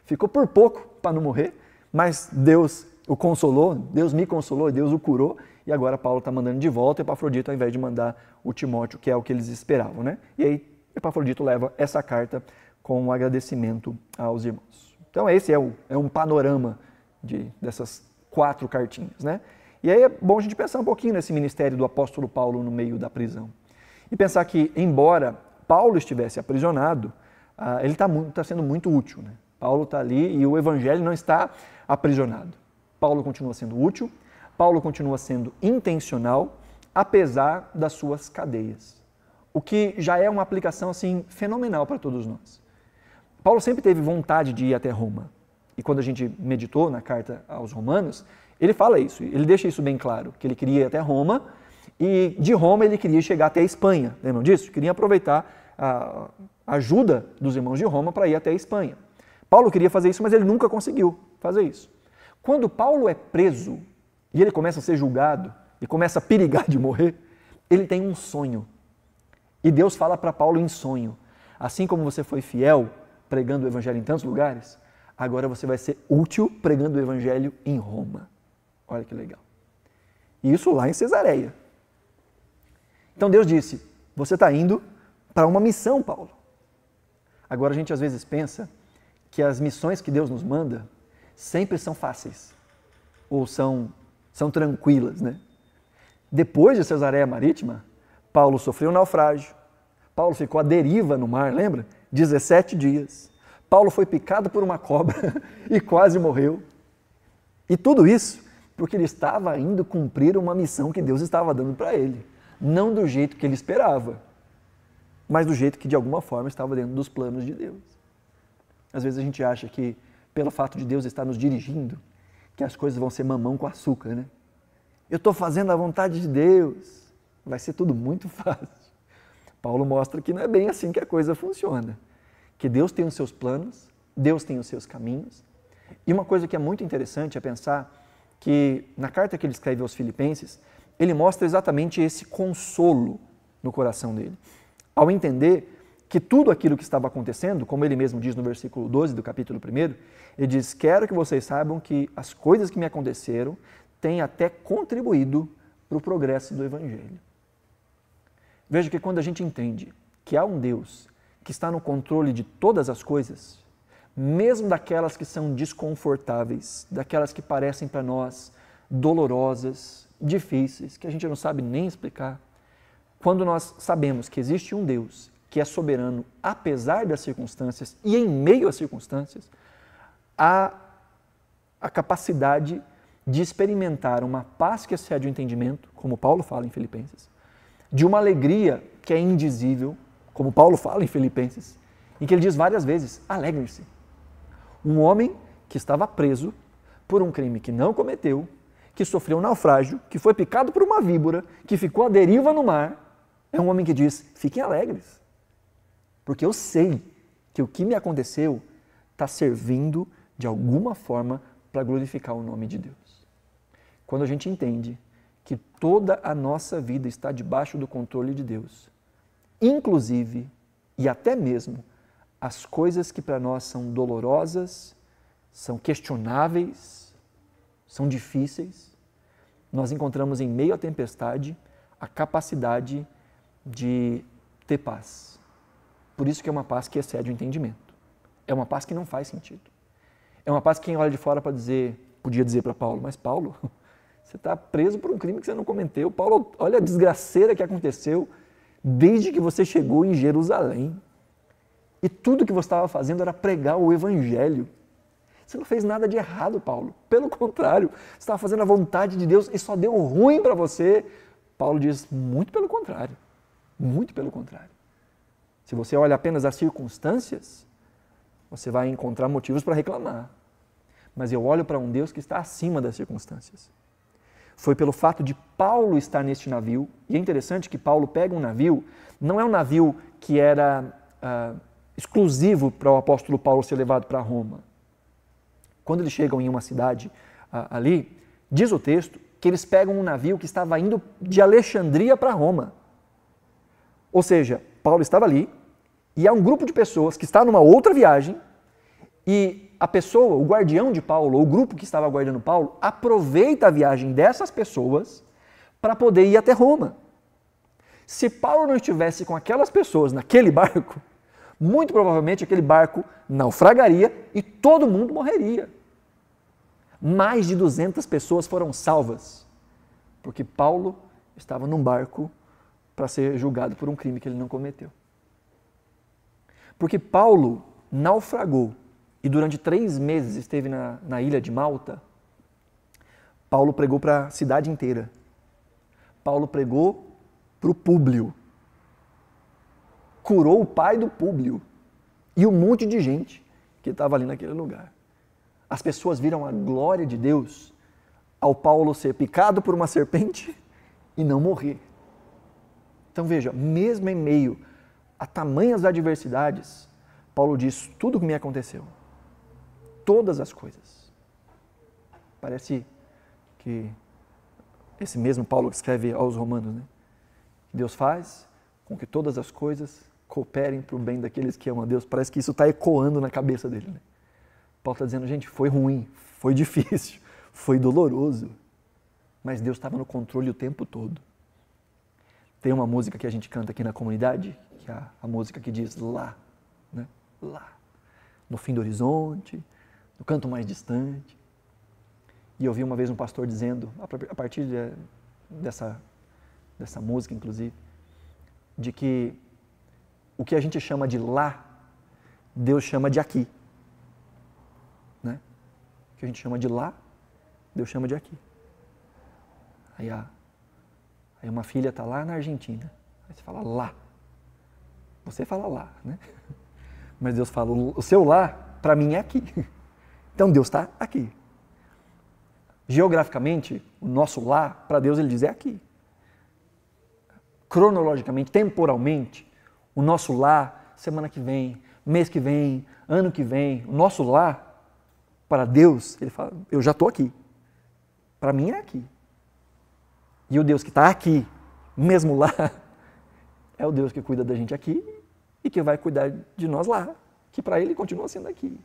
ficou por pouco para não morrer, mas Deus o consolou, Deus me consolou, Deus o curou, e agora Paulo está mandando de volta Epafrodito ao invés de mandar o Timóteo, que é o que eles esperavam, né? E aí Epafrodito leva essa carta com um agradecimento aos irmãos. Então esse é um panorama dessas 4 cartinhas, né? E aí é bom a gente pensar um pouquinho nesse ministério do apóstolo Paulo no meio da prisão. E pensar que, embora Paulo estivesse aprisionado, ele está sendo muito útil, né? Paulo está ali e o evangelho não está aprisionado. Paulo continua sendo útil, Paulo continua sendo intencional apesar das suas cadeias. O que já é uma aplicação assim fenomenal para todos nós. Paulo sempre teve vontade de ir até Roma. E quando a gente meditou na carta aos Romanos, ele fala isso, ele deixa isso bem claro, que ele queria ir até Roma e de Roma ele queria chegar até a Espanha. Lembram disso? Queria aproveitar a ajuda dos irmãos de Roma para ir até a Espanha. Paulo queria fazer isso, mas ele nunca conseguiu fazer isso. Quando Paulo é preso e ele começa a ser julgado e começa a perigar de morrer, ele tem um sonho. E Deus fala para Paulo em sonho, assim como você foi fiel pregando o evangelho em tantos lugares, agora você vai ser útil pregando o evangelho em Roma. Olha que legal. E isso lá em Cesareia. Então Deus disse, você está indo para uma missão, Paulo. Agora a gente às vezes pensa que as missões que Deus nos manda sempre são fáceis ou são tranquilas, né? Depois de Cesareia Marítima, Paulo sofreu um naufrágio, Paulo ficou à deriva no mar, lembra? 17 dias. Paulo foi picado por uma cobra e quase morreu. E tudo isso porque ele estava indo cumprir uma missão que Deus estava dando para ele. Não do jeito que ele esperava, mas do jeito que de alguma forma estava dentro dos planos de Deus. Às vezes a gente acha que pelo fato de Deus estar nos dirigindo, que as coisas vão ser mamão com açúcar, né? Eu estou fazendo a vontade de Deus, vai ser tudo muito fácil. Paulo mostra que não é bem assim que a coisa funciona. Que Deus tem os seus planos, Deus tem os seus caminhos. E uma coisa que é muito interessante é pensar que na carta que ele escreve aos Filipenses, ele mostra exatamente esse consolo no coração dele. Ao entender que tudo aquilo que estava acontecendo, como ele mesmo diz no versículo 12 do capítulo 1, ele diz, quero que vocês saibam que as coisas que me aconteceram têm até contribuído para o progresso do Evangelho. Veja que quando a gente entende que há um Deus que está no controle de todas as coisas, mesmo daquelas que são desconfortáveis, daquelas que parecem para nós dolorosas, difíceis, que a gente não sabe nem explicar, quando nós sabemos que existe um Deus que é soberano apesar das circunstâncias e em meio às circunstâncias, há a capacidade de experimentar uma paz que excede o entendimento, como Paulo fala em Filipenses, de uma alegria que é indizível, como Paulo fala em Filipenses, em que ele diz várias vezes, alegrem-se. Um homem que estava preso por um crime que não cometeu, que sofreu um naufrágio, que foi picado por uma víbora, que ficou à deriva no mar, é um homem que diz, fiquem alegres, porque eu sei que o que me aconteceu está servindo de alguma forma para glorificar o nome de Deus. Quando a gente entende que toda a nossa vida está debaixo do controle de Deus, inclusive e até mesmo as coisas que para nós são dolorosas, são questionáveis, são difíceis, nós encontramos em meio à tempestade a capacidade de ter paz. Por isso que é uma paz que excede o entendimento. É uma paz que não faz sentido. É uma paz que quem olha de fora para dizer, podia dizer para Paulo, mas Paulo, você está preso por um crime que você não cometeu. Paulo, olha a desgraceira que aconteceu desde que você chegou em Jerusalém. E tudo que você estava fazendo era pregar o Evangelho. Você não fez nada de errado, Paulo. Pelo contrário, você estava fazendo a vontade de Deus e só deu ruim para você. Paulo diz, muito pelo contrário. Muito pelo contrário. Se você olha apenas as circunstâncias, você vai encontrar motivos para reclamar. Mas eu olho para um Deus que está acima das circunstâncias. Foi pelo fato de Paulo estar neste navio, e é interessante que Paulo pega um navio, não é um navio que era exclusivo para o apóstolo Paulo ser levado para Roma. Quando eles chegam em uma cidade ali, diz o texto que eles pegam um navio que estava indo de Alexandria para Roma. Ou seja, Paulo estava ali e há um grupo de pessoas que está numa outra viagem e a pessoa, o guardião de Paulo, ou o grupo que estava guardando Paulo, aproveita a viagem dessas pessoas para poder ir até Roma. Se Paulo não estivesse com aquelas pessoas naquele barco, muito provavelmente aquele barco naufragaria e todo mundo morreria. Mais de 200 pessoas foram salvas, porque Paulo estava num barco para ser julgado por um crime que ele não cometeu. Porque Paulo naufragou e durante 3 meses esteve na ilha de Malta, Paulo pregou para a cidade inteira. Paulo pregou para o Públio. Curou o pai do Públio e um monte de gente que estava ali naquele lugar. As pessoas viram a glória de Deus ao Paulo ser picado por uma serpente e não morrer. Então veja, mesmo em meio a tamanhas adversidades, Paulo diz, tudo o que me aconteceu, todas as coisas. Parece que esse mesmo Paulo que escreve aos Romanos, né? Deus faz com que todas as coisas cooperem para o bem daqueles que amam a Deus. Parece que isso está ecoando na cabeça dele, né? Paulo está dizendo, gente, foi ruim, foi difícil, foi doloroso, mas Deus estava no controle o tempo todo. Tem uma música que a gente canta aqui na comunidade, que é a música que diz lá, né? Lá, no fim do horizonte, no canto mais distante. E eu vi uma vez um pastor dizendo, a partir dessa música, inclusive, de que o que a gente chama de lá, Deus chama de aqui. Né? O que a gente chama de lá, Deus chama de aqui. Aí uma filha está lá na Argentina, aí você fala lá. Você fala lá, né? Mas Deus fala, o seu lá, para mim, é aqui. Então Deus está aqui. Geograficamente, o nosso lá, para Deus, ele diz, é aqui. Cronologicamente, temporalmente, o nosso lá, semana que vem, mês que vem, ano que vem, o nosso lá, para Deus, ele fala, eu já estou aqui. Para mim é aqui. E o Deus que está aqui, mesmo lá, é o Deus que cuida da gente aqui e que vai cuidar de nós lá, que para ele continua sendo aqui.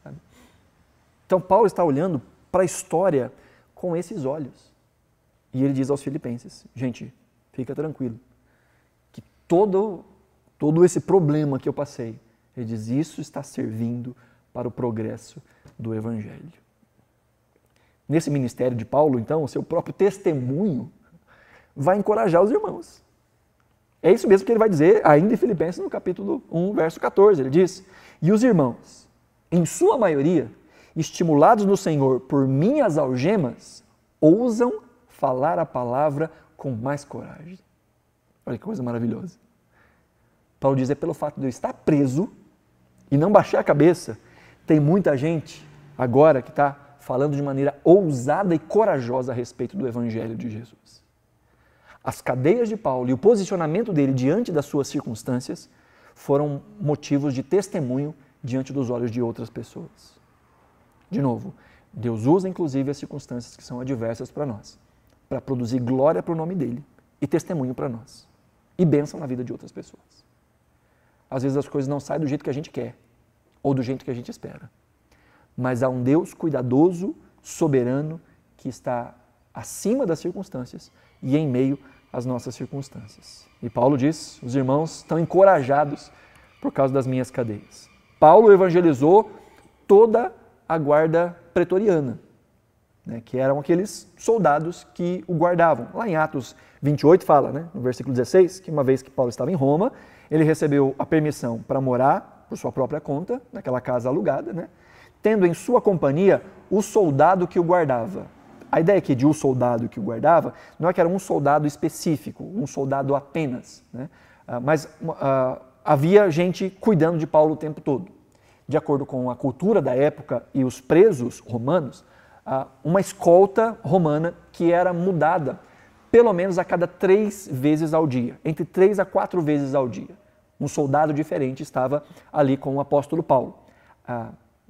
Sabe? Então Paulo está olhando para a história com esses olhos. E ele diz aos filipenses, gente, fica tranquilo, que todo esse problema que eu passei, ele diz, isso está servindo para o progresso do Evangelho. Nesse ministério de Paulo, então, o seu próprio testemunho vai encorajar os irmãos. É isso mesmo que ele vai dizer ainda em Filipenses, no capítulo 1, verso 14. Ele diz, e os irmãos, em sua maioria, estimulados no Senhor por minhas algemas, ousam falar a palavra com mais coragem. Olha que coisa maravilhosa. Paulo diz, é pelo fato de eu estar preso e não baixar a cabeça, tem muita gente agora que está falando de maneira ousada e corajosa a respeito do Evangelho de Jesus. As cadeias de Paulo e o posicionamento dele diante das suas circunstâncias foram motivos de testemunho diante dos olhos de outras pessoas. De novo, Deus usa inclusive as circunstâncias que são adversas para nós, para produzir glória para o nome dele e testemunho para nós, e bênção na vida de outras pessoas. Às vezes as coisas não saem do jeito que a gente quer, ou do jeito que a gente espera. Mas há um Deus cuidadoso, soberano, que está acima das circunstâncias e em meio às nossas circunstâncias. E Paulo diz, os irmãos estão encorajados por causa das minhas cadeias. Paulo evangelizou toda a guarda pretoriana, né, que eram aqueles soldados que o guardavam. Lá em Atos 28 fala, né, no versículo 16, que uma vez que Paulo estava em Roma, ele recebeu a permissão para morar por sua própria conta, naquela casa alugada, né, tendo em sua companhia o soldado que o guardava. A ideia aqui de um soldado que o guardava não é que era um soldado específico, um soldado apenas, né? Mas havia gente cuidando de Paulo o tempo todo. De acordo com a cultura da época e os presos romanos, uma escolta romana que era mudada pelo menos a cada 3 vezes ao dia, entre 3 a 4 vezes ao dia. Um soldado diferente estava ali com o apóstolo Paulo.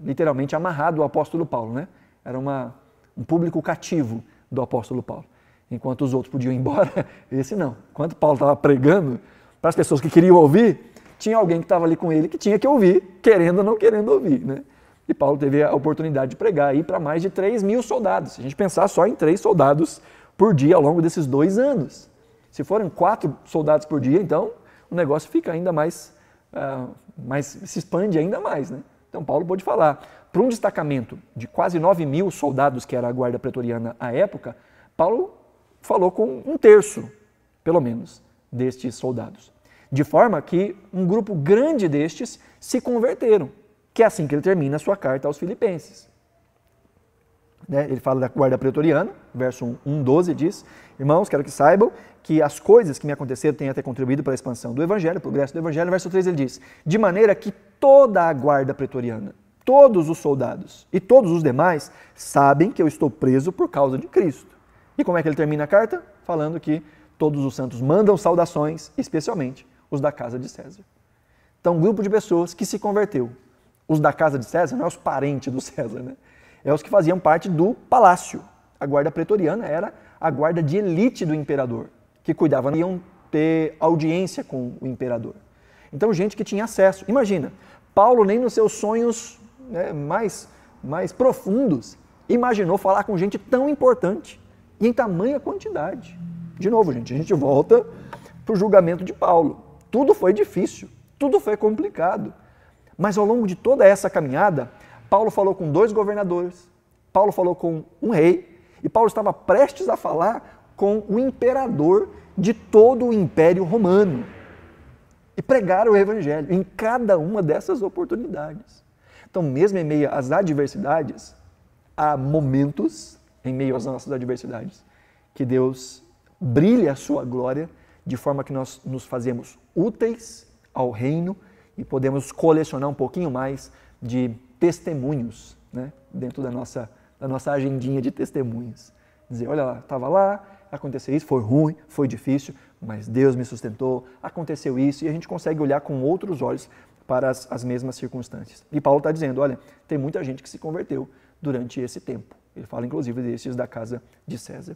Literalmente amarrado ao apóstolo Paulo, né? Era um público cativo do apóstolo Paulo. Enquanto os outros podiam ir embora, esse não. Enquanto Paulo estava pregando, para as pessoas que queriam ouvir, tinha alguém que estava ali com ele que tinha que ouvir, querendo ou não querendo ouvir, né? E Paulo teve a oportunidade de pregar aí para mais de 3.000 soldados. Se a gente pensar só em 3 soldados por dia ao longo desses 2 anos. Se forem 4 soldados por dia, então o negócio fica ainda mais se expande ainda mais, né? Então Paulo pôde falar. Para um destacamento de quase 9.000 soldados, que era a guarda pretoriana à época, Paulo falou com 1/3, pelo menos, destes soldados. De forma que um grupo grande destes se converteram, que é assim que ele termina a sua carta aos Filipenses. né? Ele fala da guarda pretoriana, verso 1:12 diz: irmãos, quero que saibam que as coisas que me aconteceram têm até contribuído para a expansão do Evangelho, o progresso do Evangelho. Verso 3 ele diz: de maneira que toda a guarda pretoriana, todos os soldados e todos os demais sabem que eu estou preso por causa de Cristo. E como é que ele termina a carta? Falando que todos os santos mandam saudações, especialmente os da casa de César. Então, um grupo de pessoas que se converteu. Os da casa de César não é os parentes do César, né? É os que faziam parte do palácio. A guarda pretoriana era a guarda de elite do imperador, que cuidava, iam ter audiência com o imperador. Então, gente que tinha acesso. Imagina, Paulo nem nos seus sonhos, né, mais profundos imaginou falar com gente tão importante e em tamanha quantidade. De novo, gente, a gente volta para o julgamento de Paulo. Tudo foi difícil, tudo foi complicado. Mas ao longo de toda essa caminhada, Paulo falou com 2 governadores, Paulo falou com um rei, e Paulo estava prestes a falar com o imperador de todo o Império Romano. E pregar o Evangelho em cada uma dessas oportunidades. Então, mesmo em meio às adversidades, há momentos, em meio às nossas adversidades, que Deus brilha a sua glória, de forma que nós nos fazemos úteis ao reino e podemos colecionar um pouquinho mais de testemunhos, né, dentro da nossa agendinha de testemunhos. Dizer, olha lá, estava lá, aconteceu isso, foi ruim, foi difícil, mas Deus me sustentou, aconteceu isso, e a gente consegue olhar com outros olhos para as mesmas circunstâncias. E Paulo está dizendo, olha, tem muita gente que se converteu durante esse tempo. Ele fala, inclusive, desses da casa de César.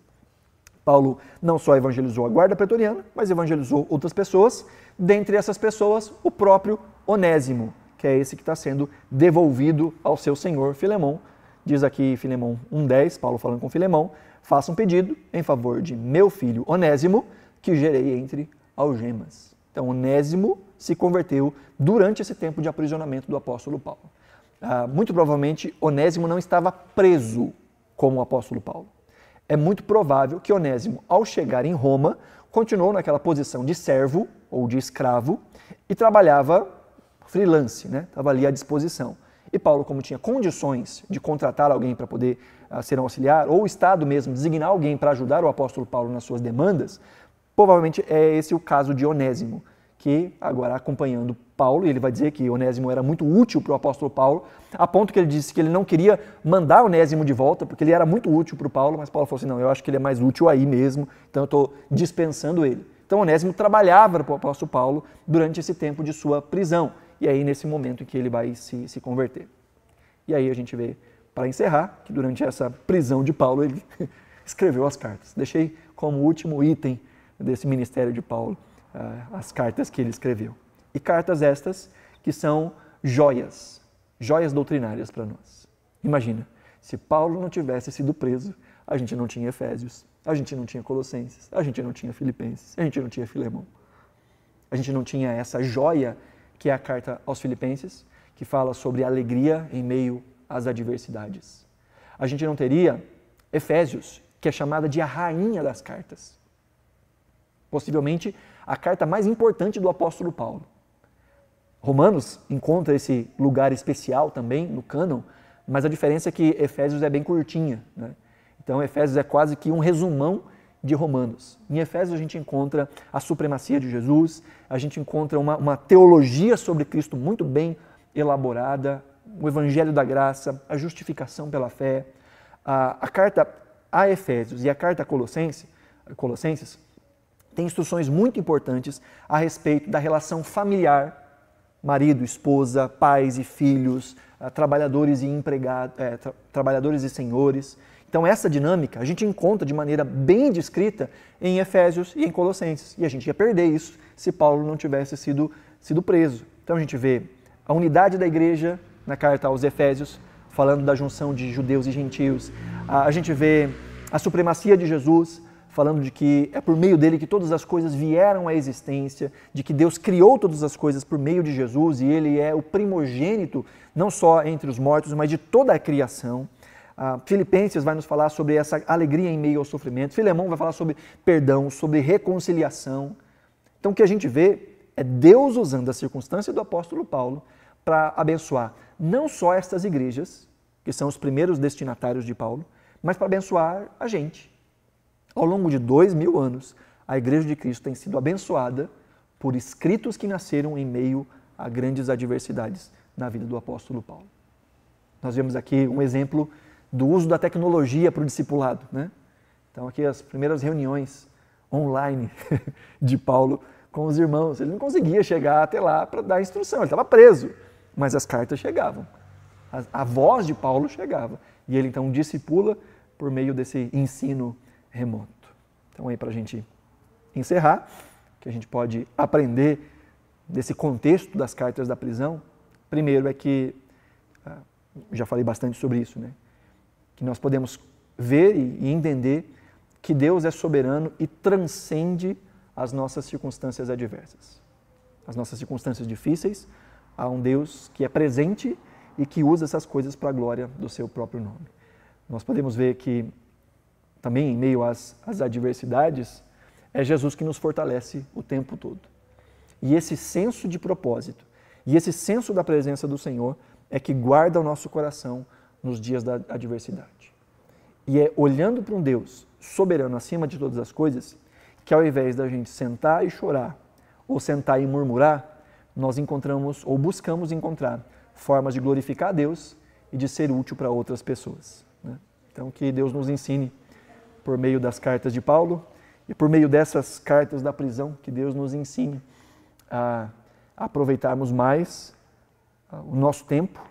Paulo não só evangelizou a guarda pretoriana, mas evangelizou outras pessoas. Dentre essas pessoas, o próprio Onésimo, que é esse que está sendo devolvido ao seu senhor Filemão. Diz aqui Filemão 1:10, Paulo falando com Filemão, faça um pedido em favor de meu filho Onésimo, que gerei entre algemas. Então, Onésimo se converteu durante esse tempo de aprisionamento do apóstolo Paulo. Muito provavelmente, Onésimo não estava preso como o apóstolo Paulo. É muito provável que Onésimo, ao chegar em Roma, continuou naquela posição de servo ou de escravo e trabalhava freelance, né? Estava ali à disposição. E Paulo, como tinha condições de contratar alguém para poder ser um auxiliar, ou o Estado mesmo designar alguém para ajudar o apóstolo Paulo nas suas demandas, provavelmente é esse o caso de Onésimo, que agora acompanhando Paulo, e ele vai dizer que Onésimo era muito útil para o apóstolo Paulo, a ponto que ele disse que ele não queria mandar Onésimo de volta, porque ele era muito útil para o Paulo, mas Paulo falou assim, não, eu acho que ele é mais útil aí mesmo, então eu estou dispensando ele. Então Onésimo trabalhava para o apóstolo Paulo durante esse tempo de sua prisão, e aí nesse momento em que ele vai se converter. E aí a gente vê, para encerrar, que durante essa prisão de Paulo ele escreveu as cartas. Deixei como último item desse ministério de Paulo as cartas que ele escreveu. E cartas estas que são joias doutrinárias para nós. Imagina, se Paulo não tivesse sido preso, a gente não tinha Efésios, a gente não tinha Colossenses, a gente não tinha Filipenses, a gente não tinha Filemão. A gente não tinha essa joia que é a carta aos Filipenses, que fala sobre alegria em meio às adversidades. A gente não teria Efésios, que é chamada de a rainha das cartas. Possivelmente a carta mais importante do apóstolo Paulo. Romanos encontra esse lugar especial também no cânon, mas a diferença é que Efésios é bem curtinha, né? Então Efésios é quase que um resumão de Romanos. Em Efésios a gente encontra a supremacia de Jesus, a gente encontra uma teologia sobre Cristo muito bem elaborada, o evangelho da graça, a justificação pela fé. A carta a Efésios e a carta a Colossenses tem instruções muito importantes a respeito da relação familiar, marido, esposa, pais e filhos, trabalhadores e empregados, trabalhadores e senhores. Então essa dinâmica a gente encontra de maneira bem descrita em Efésios e em Colossenses. E a gente ia perder isso se Paulo não tivesse sido preso. Então a gente vê a unidade da igreja na carta aos Efésios, falando da junção de judeus e gentios. A gente vê a supremacia de Jesus, falando de que é por meio dele que todas as coisas vieram à existência, de que Deus criou todas as coisas por meio de Jesus e ele é o primogênito, não só entre os mortos, mas de toda a criação. Filipenses vai nos falar sobre essa alegria em meio ao sofrimento. Filemão vai falar sobre perdão, sobre reconciliação. Então o que a gente vê é Deus usando a circunstância do apóstolo Paulo para abençoar não só estas igrejas, que são os primeiros destinatários de Paulo, mas para abençoar a gente. Ao longo de 2000 anos, a Igreja de Cristo tem sido abençoada por escritos que nasceram em meio a grandes adversidades na vida do apóstolo Paulo. Nós vemos aqui um exemplo do uso da tecnologia para o discipulado, né? Então aqui as primeiras reuniões online de Paulo com os irmãos. Ele não conseguia chegar até lá para dar instrução, ele estava preso, mas as cartas chegavam. A voz de Paulo chegava. E ele então discipula por meio desse ensino remoto. Então aí para a gente encerrar, que a gente pode aprender desse contexto das cartas da prisão, primeiro é que, já falei bastante sobre isso, né? Que nós podemos ver e entender que Deus é soberano e transcende as nossas circunstâncias adversas. As nossas circunstâncias difíceis, há um Deus que é presente e que usa essas coisas para a glória do seu próprio nome. Nós podemos ver que também em meio às adversidades, é Jesus que nos fortalece o tempo todo. E esse senso de propósito, e esse senso da presença do Senhor é que guarda o nosso coração nos dias da adversidade. E é olhando para um Deus soberano acima de todas as coisas, que ao invés da gente sentar e chorar, ou sentar e murmurar, nós encontramos ou buscamos encontrar formas de glorificar a Deus e de ser útil para outras pessoas, né? Então que Deus nos ensine por meio das cartas de Paulo e por meio dessas cartas da prisão, que Deus nos ensine a aproveitarmos mais o nosso tempo,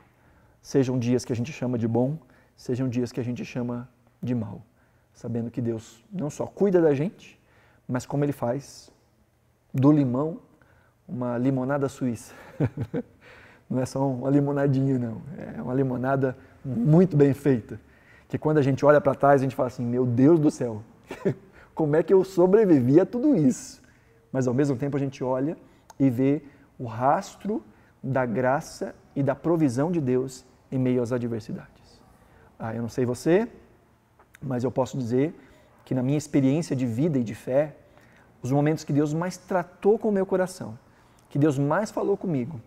sejam dias que a gente chama de bom, sejam dias que a gente chama de mal, sabendo que Deus não só cuida da gente, mas como Ele faz do limão uma limonada suíça. Não é só uma limonadinha, não. É uma limonada muito bem feita, que quando a gente olha para trás, a gente fala assim, meu Deus do céu, como é que eu sobrevivi a tudo isso? Mas ao mesmo tempo a gente olha e vê o rastro da graça e da provisão de Deus em meio às adversidades. Eu não sei você, mas eu posso dizer que na minha experiência de vida e de fé, os momentos que Deus mais tratou com o meu coração, que Deus mais falou comigo,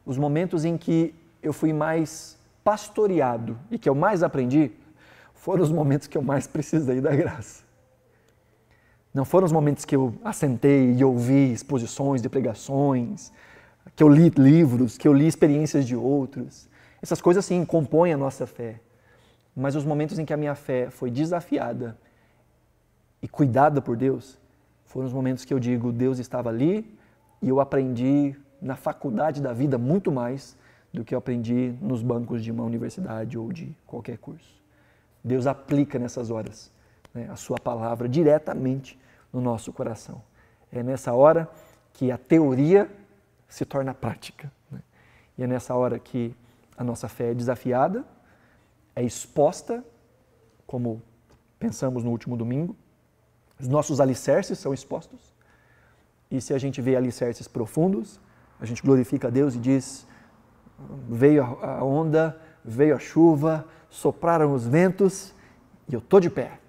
os momentos em que eu fui mais pastoreado e que eu mais aprendi, foram os momentos que eu mais precisei da graça. Não foram os momentos que eu assentei e ouvi exposições de pregações, que eu li livros, que eu li experiências de outros. Essas coisas, sim, compõem a nossa fé. Mas os momentos em que a minha fé foi desafiada e cuidada por Deus, foram os momentos que eu digo, Deus estava ali e eu aprendi na faculdade da vida muito mais do que eu aprendi nos bancos de uma universidade ou de qualquer curso. Deus aplica nessas horas, né, a sua palavra diretamente no nosso coração. É nessa hora que a teoria se torna prática, né? E é nessa hora que a nossa fé é desafiada, é exposta, como pensamos no último domingo, os nossos alicerces são expostos, e se a gente vê alicerces profundos, a gente glorifica a Deus e diz, veio a onda, veio a chuva, sopraram os ventos e eu estou de pé.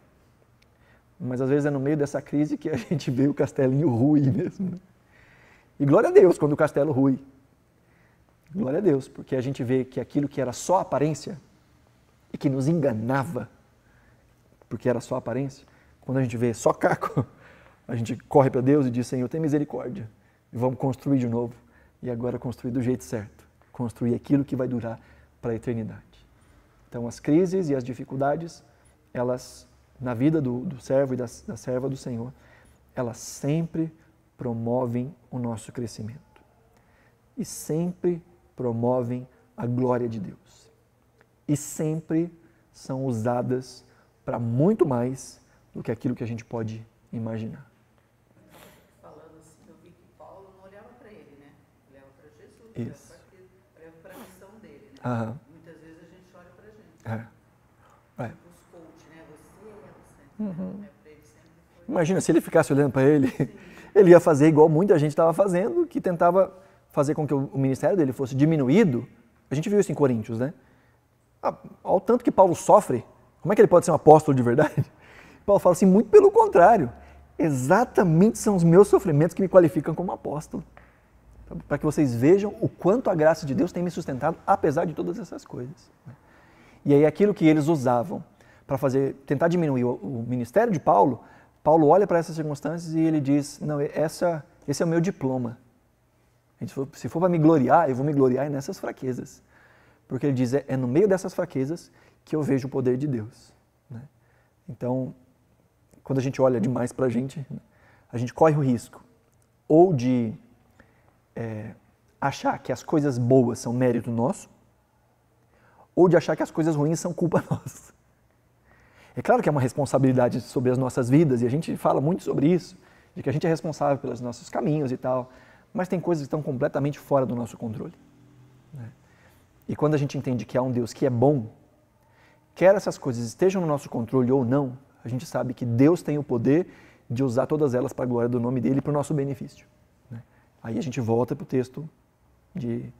Mas às vezes é no meio dessa crise que a gente vê o castelinho ruir mesmo, né? E glória a Deus quando o castelo rui. Glória a Deus, porque a gente vê que aquilo que era só aparência e que nos enganava, porque era só aparência, quando a gente vê só caco, a gente corre para Deus e diz, Senhor, tem misericórdia. E vamos construir de novo. E agora construir do jeito certo. Construir aquilo que vai durar para a eternidade. Então as crises e as dificuldades, elas, na vida do servo e da serva do Senhor, elas sempre promovem o nosso crescimento. E sempre promovem a glória de Deus. E sempre são usadas para muito mais do que aquilo que a gente pode imaginar. Falando assim, eu vi que Paulo não olhava para ele, né? Olhava para Jesus, isso. Olhava para a missão dele, né? Aham. Muitas vezes a gente olha para a gente. Tipo os coach, né? Você. Uhum. Né? Para ele sempre foi... Imagina, se ele ficasse olhando para ele, ele ia fazer igual muita gente estava fazendo, que tentava fazer com que o ministério dele fosse diminuído. A gente viu isso em Coríntios, né? Ao tanto que Paulo sofre, como é que ele pode ser um apóstolo de verdade? Paulo fala assim, muito pelo contrário, exatamente são os meus sofrimentos que me qualificam como apóstolo. Para que vocês vejam o quanto a graça de Deus tem me sustentado, apesar de todas essas coisas. E aí aquilo que eles usavam para tentar diminuir o ministério de Paulo, Paulo olha para essas circunstâncias e ele diz, não, esse é o meu diploma. Se for para me gloriar, eu vou me gloriar nessas fraquezas. Porque ele diz, é no meio dessas fraquezas que eu vejo o poder de Deus. Né? Então, quando a gente olha demais para a gente corre o risco ou de achar que as coisas boas são mérito nosso, ou de achar que as coisas ruins são culpa nossa. É claro que é uma responsabilidade sobre as nossas vidas, e a gente fala muito sobre isso, de que a gente é responsável pelos nossos caminhos e tal, mas tem coisas que estão completamente fora do nosso controle. Né? E quando a gente entende que há um Deus que é bom, quer essas coisas estejam no nosso controle ou não, a gente sabe que Deus tem o poder de usar todas elas para a glória do nome dele e para o nosso benefício. Né? Aí a gente volta para o texto de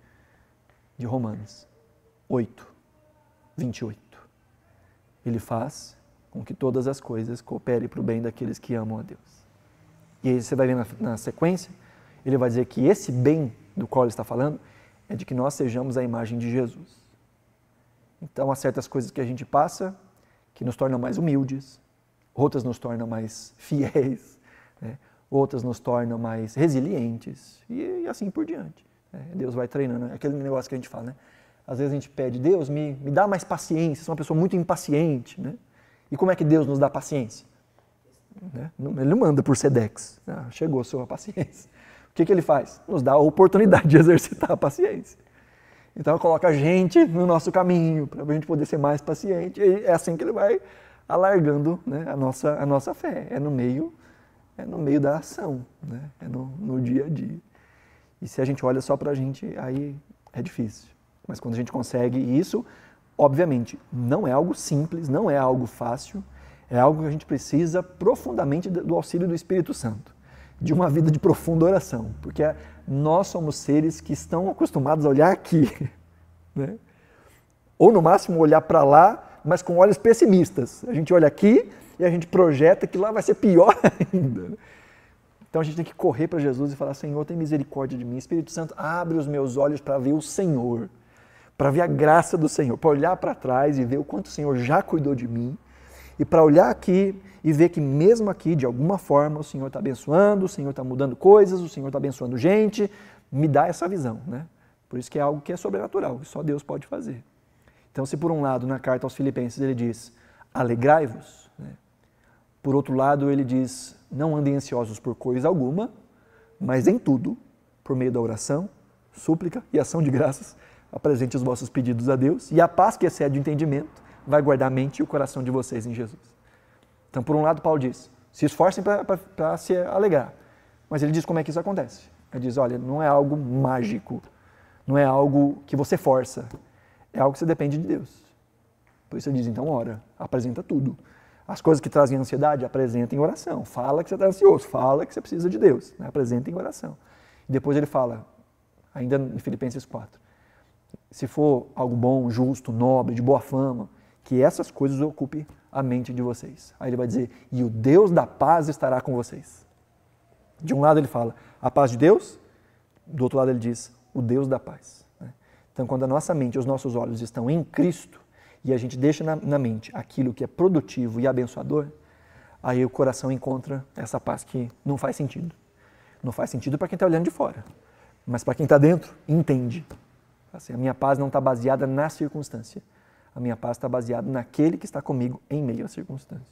Romanos 8, 28. Ele faz com que todas as coisas cooperem para o bem daqueles que amam a Deus. E aí você vai ver na sequência, ele vai dizer que esse bem do qual ele está falando é de que nós sejamos a imagem de Jesus. Então há certas coisas que a gente passa que nos tornam mais humildes, outras nos tornam mais fiéis, né? Outras nos tornam mais resilientes e assim por diante. Deus vai treinando, aquele negócio que a gente fala, né? Às vezes a gente pede, Deus, me dá mais paciência, sou uma pessoa muito impaciente, né? E como é que Deus nos dá paciência? Né? Ele não manda por Sedex, chegou a sua paciência. O que ele faz? Nos dá a oportunidade de exercitar a paciência. Então coloca a gente no nosso caminho, para a gente poder ser mais paciente, e é assim que ele vai alargando, né, a nossa fé, é no meio da ação, né? É no dia a dia. E se a gente olha só para a gente, aí é difícil. Mas quando a gente consegue isso, obviamente, não é algo simples, não é algo fácil, é algo que a gente precisa profundamente do auxílio do Espírito Santo, de uma vida de profunda oração, porque nós somos seres que estão acostumados a olhar aqui, né? Ou no máximo olhar para lá, mas com olhos pessimistas. A gente olha aqui e a gente projeta que lá vai ser pior ainda. Né? Então a gente tem que correr para Jesus e falar, Senhor, tem misericórdia de mim. Espírito Santo, abre os meus olhos para ver o Senhor, para ver a graça do Senhor, para olhar para trás e ver o quanto o Senhor já cuidou de mim, e para olhar aqui e ver que mesmo aqui, de alguma forma, o Senhor está abençoando, o Senhor está mudando coisas, o Senhor está abençoando gente, me dá essa visão, né? Por isso que é algo que é sobrenatural, que só Deus pode fazer. Então, se por um lado, na carta aos Filipenses, ele diz, alegrai-vos, né? Por outro lado, ele diz, não andem ansiosos por coisa alguma, mas em tudo, por meio da oração, súplica e ação de graças, apresente os vossos pedidos a Deus, e a paz que excede o entendimento vai guardar a mente e o coração de vocês em Jesus. Então, por um lado, Paulo diz, se esforcem para se alegrar. Mas ele diz como é que isso acontece. Ele diz, olha, não é algo mágico, não é algo que você força, é algo que você depende de Deus. Por isso ele diz, então ora, apresenta tudo. As coisas que trazem ansiedade, apresenta em oração. Fala que você está ansioso, fala que você precisa de Deus, né? Apresenta em oração. E depois ele fala, ainda em Filipenses 4, se for algo bom, justo, nobre, de boa fama, que essas coisas ocupem a mente de vocês. Aí ele vai dizer, e o Deus da paz estará com vocês. De um lado ele fala, a paz de Deus, do outro lado ele diz, o Deus da paz. Então quando a nossa mente e os nossos olhos estão em Cristo, e a gente deixa na mente aquilo que é produtivo e abençoador, aí o coração encontra essa paz que não faz sentido. Não faz sentido para quem está olhando de fora, mas para quem está dentro, entende. Assim, a minha paz não está baseada na circunstância. A minha paz está baseada naquele que está comigo em meio às circunstâncias.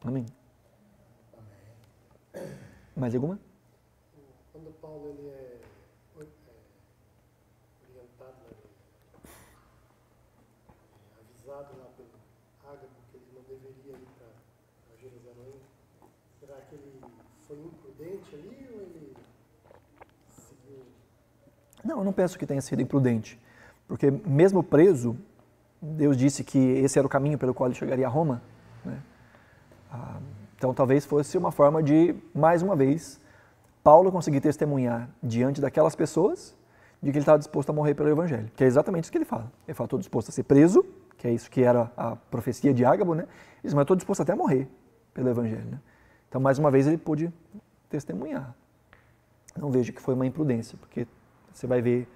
Amém. Mais alguma? Quando Paulo ele é orientado, avisado lá pelo Ágabo que ele não deveria ir para Jerusalém, será que ele foi imprudente ali ou ele seguiu? Não, eu não penso que tenha sido imprudente. Porque mesmo preso, Deus disse que esse era o caminho pelo qual ele chegaria a Roma. Né? Então talvez fosse uma forma de, mais uma vez, Paulo conseguir testemunhar diante daquelas pessoas de que ele estava disposto a morrer pelo Evangelho. Que é exatamente isso que ele fala. Ele fala, estou disposto a ser preso, que é isso que era a profecia de Ágabo, né? Ele diz, mas estou disposto até a morrer pelo Evangelho. Né? Então mais uma vez ele pôde testemunhar. Não vejo que foi uma imprudência, porque você vai ver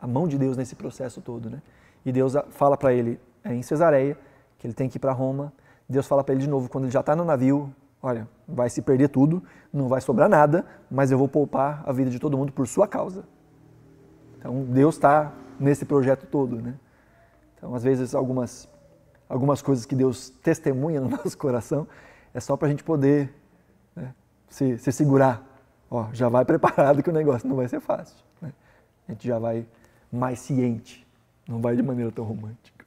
a mão de Deus nesse processo todo, né? E Deus fala para ele em Cesareia que ele tem que ir para Roma. Deus fala para ele de novo, quando ele já está no navio, olha, vai se perder tudo, não vai sobrar nada, mas eu vou poupar a vida de todo mundo por sua causa. Então Deus está nesse projeto todo, né? Então às vezes algumas coisas que Deus testemunha no nosso coração é só para a gente poder, né, se segurar. Ó, já vai preparado que o negócio não vai ser fácil, né? A gente já vai mais ciente, não vai de maneira tão romântica.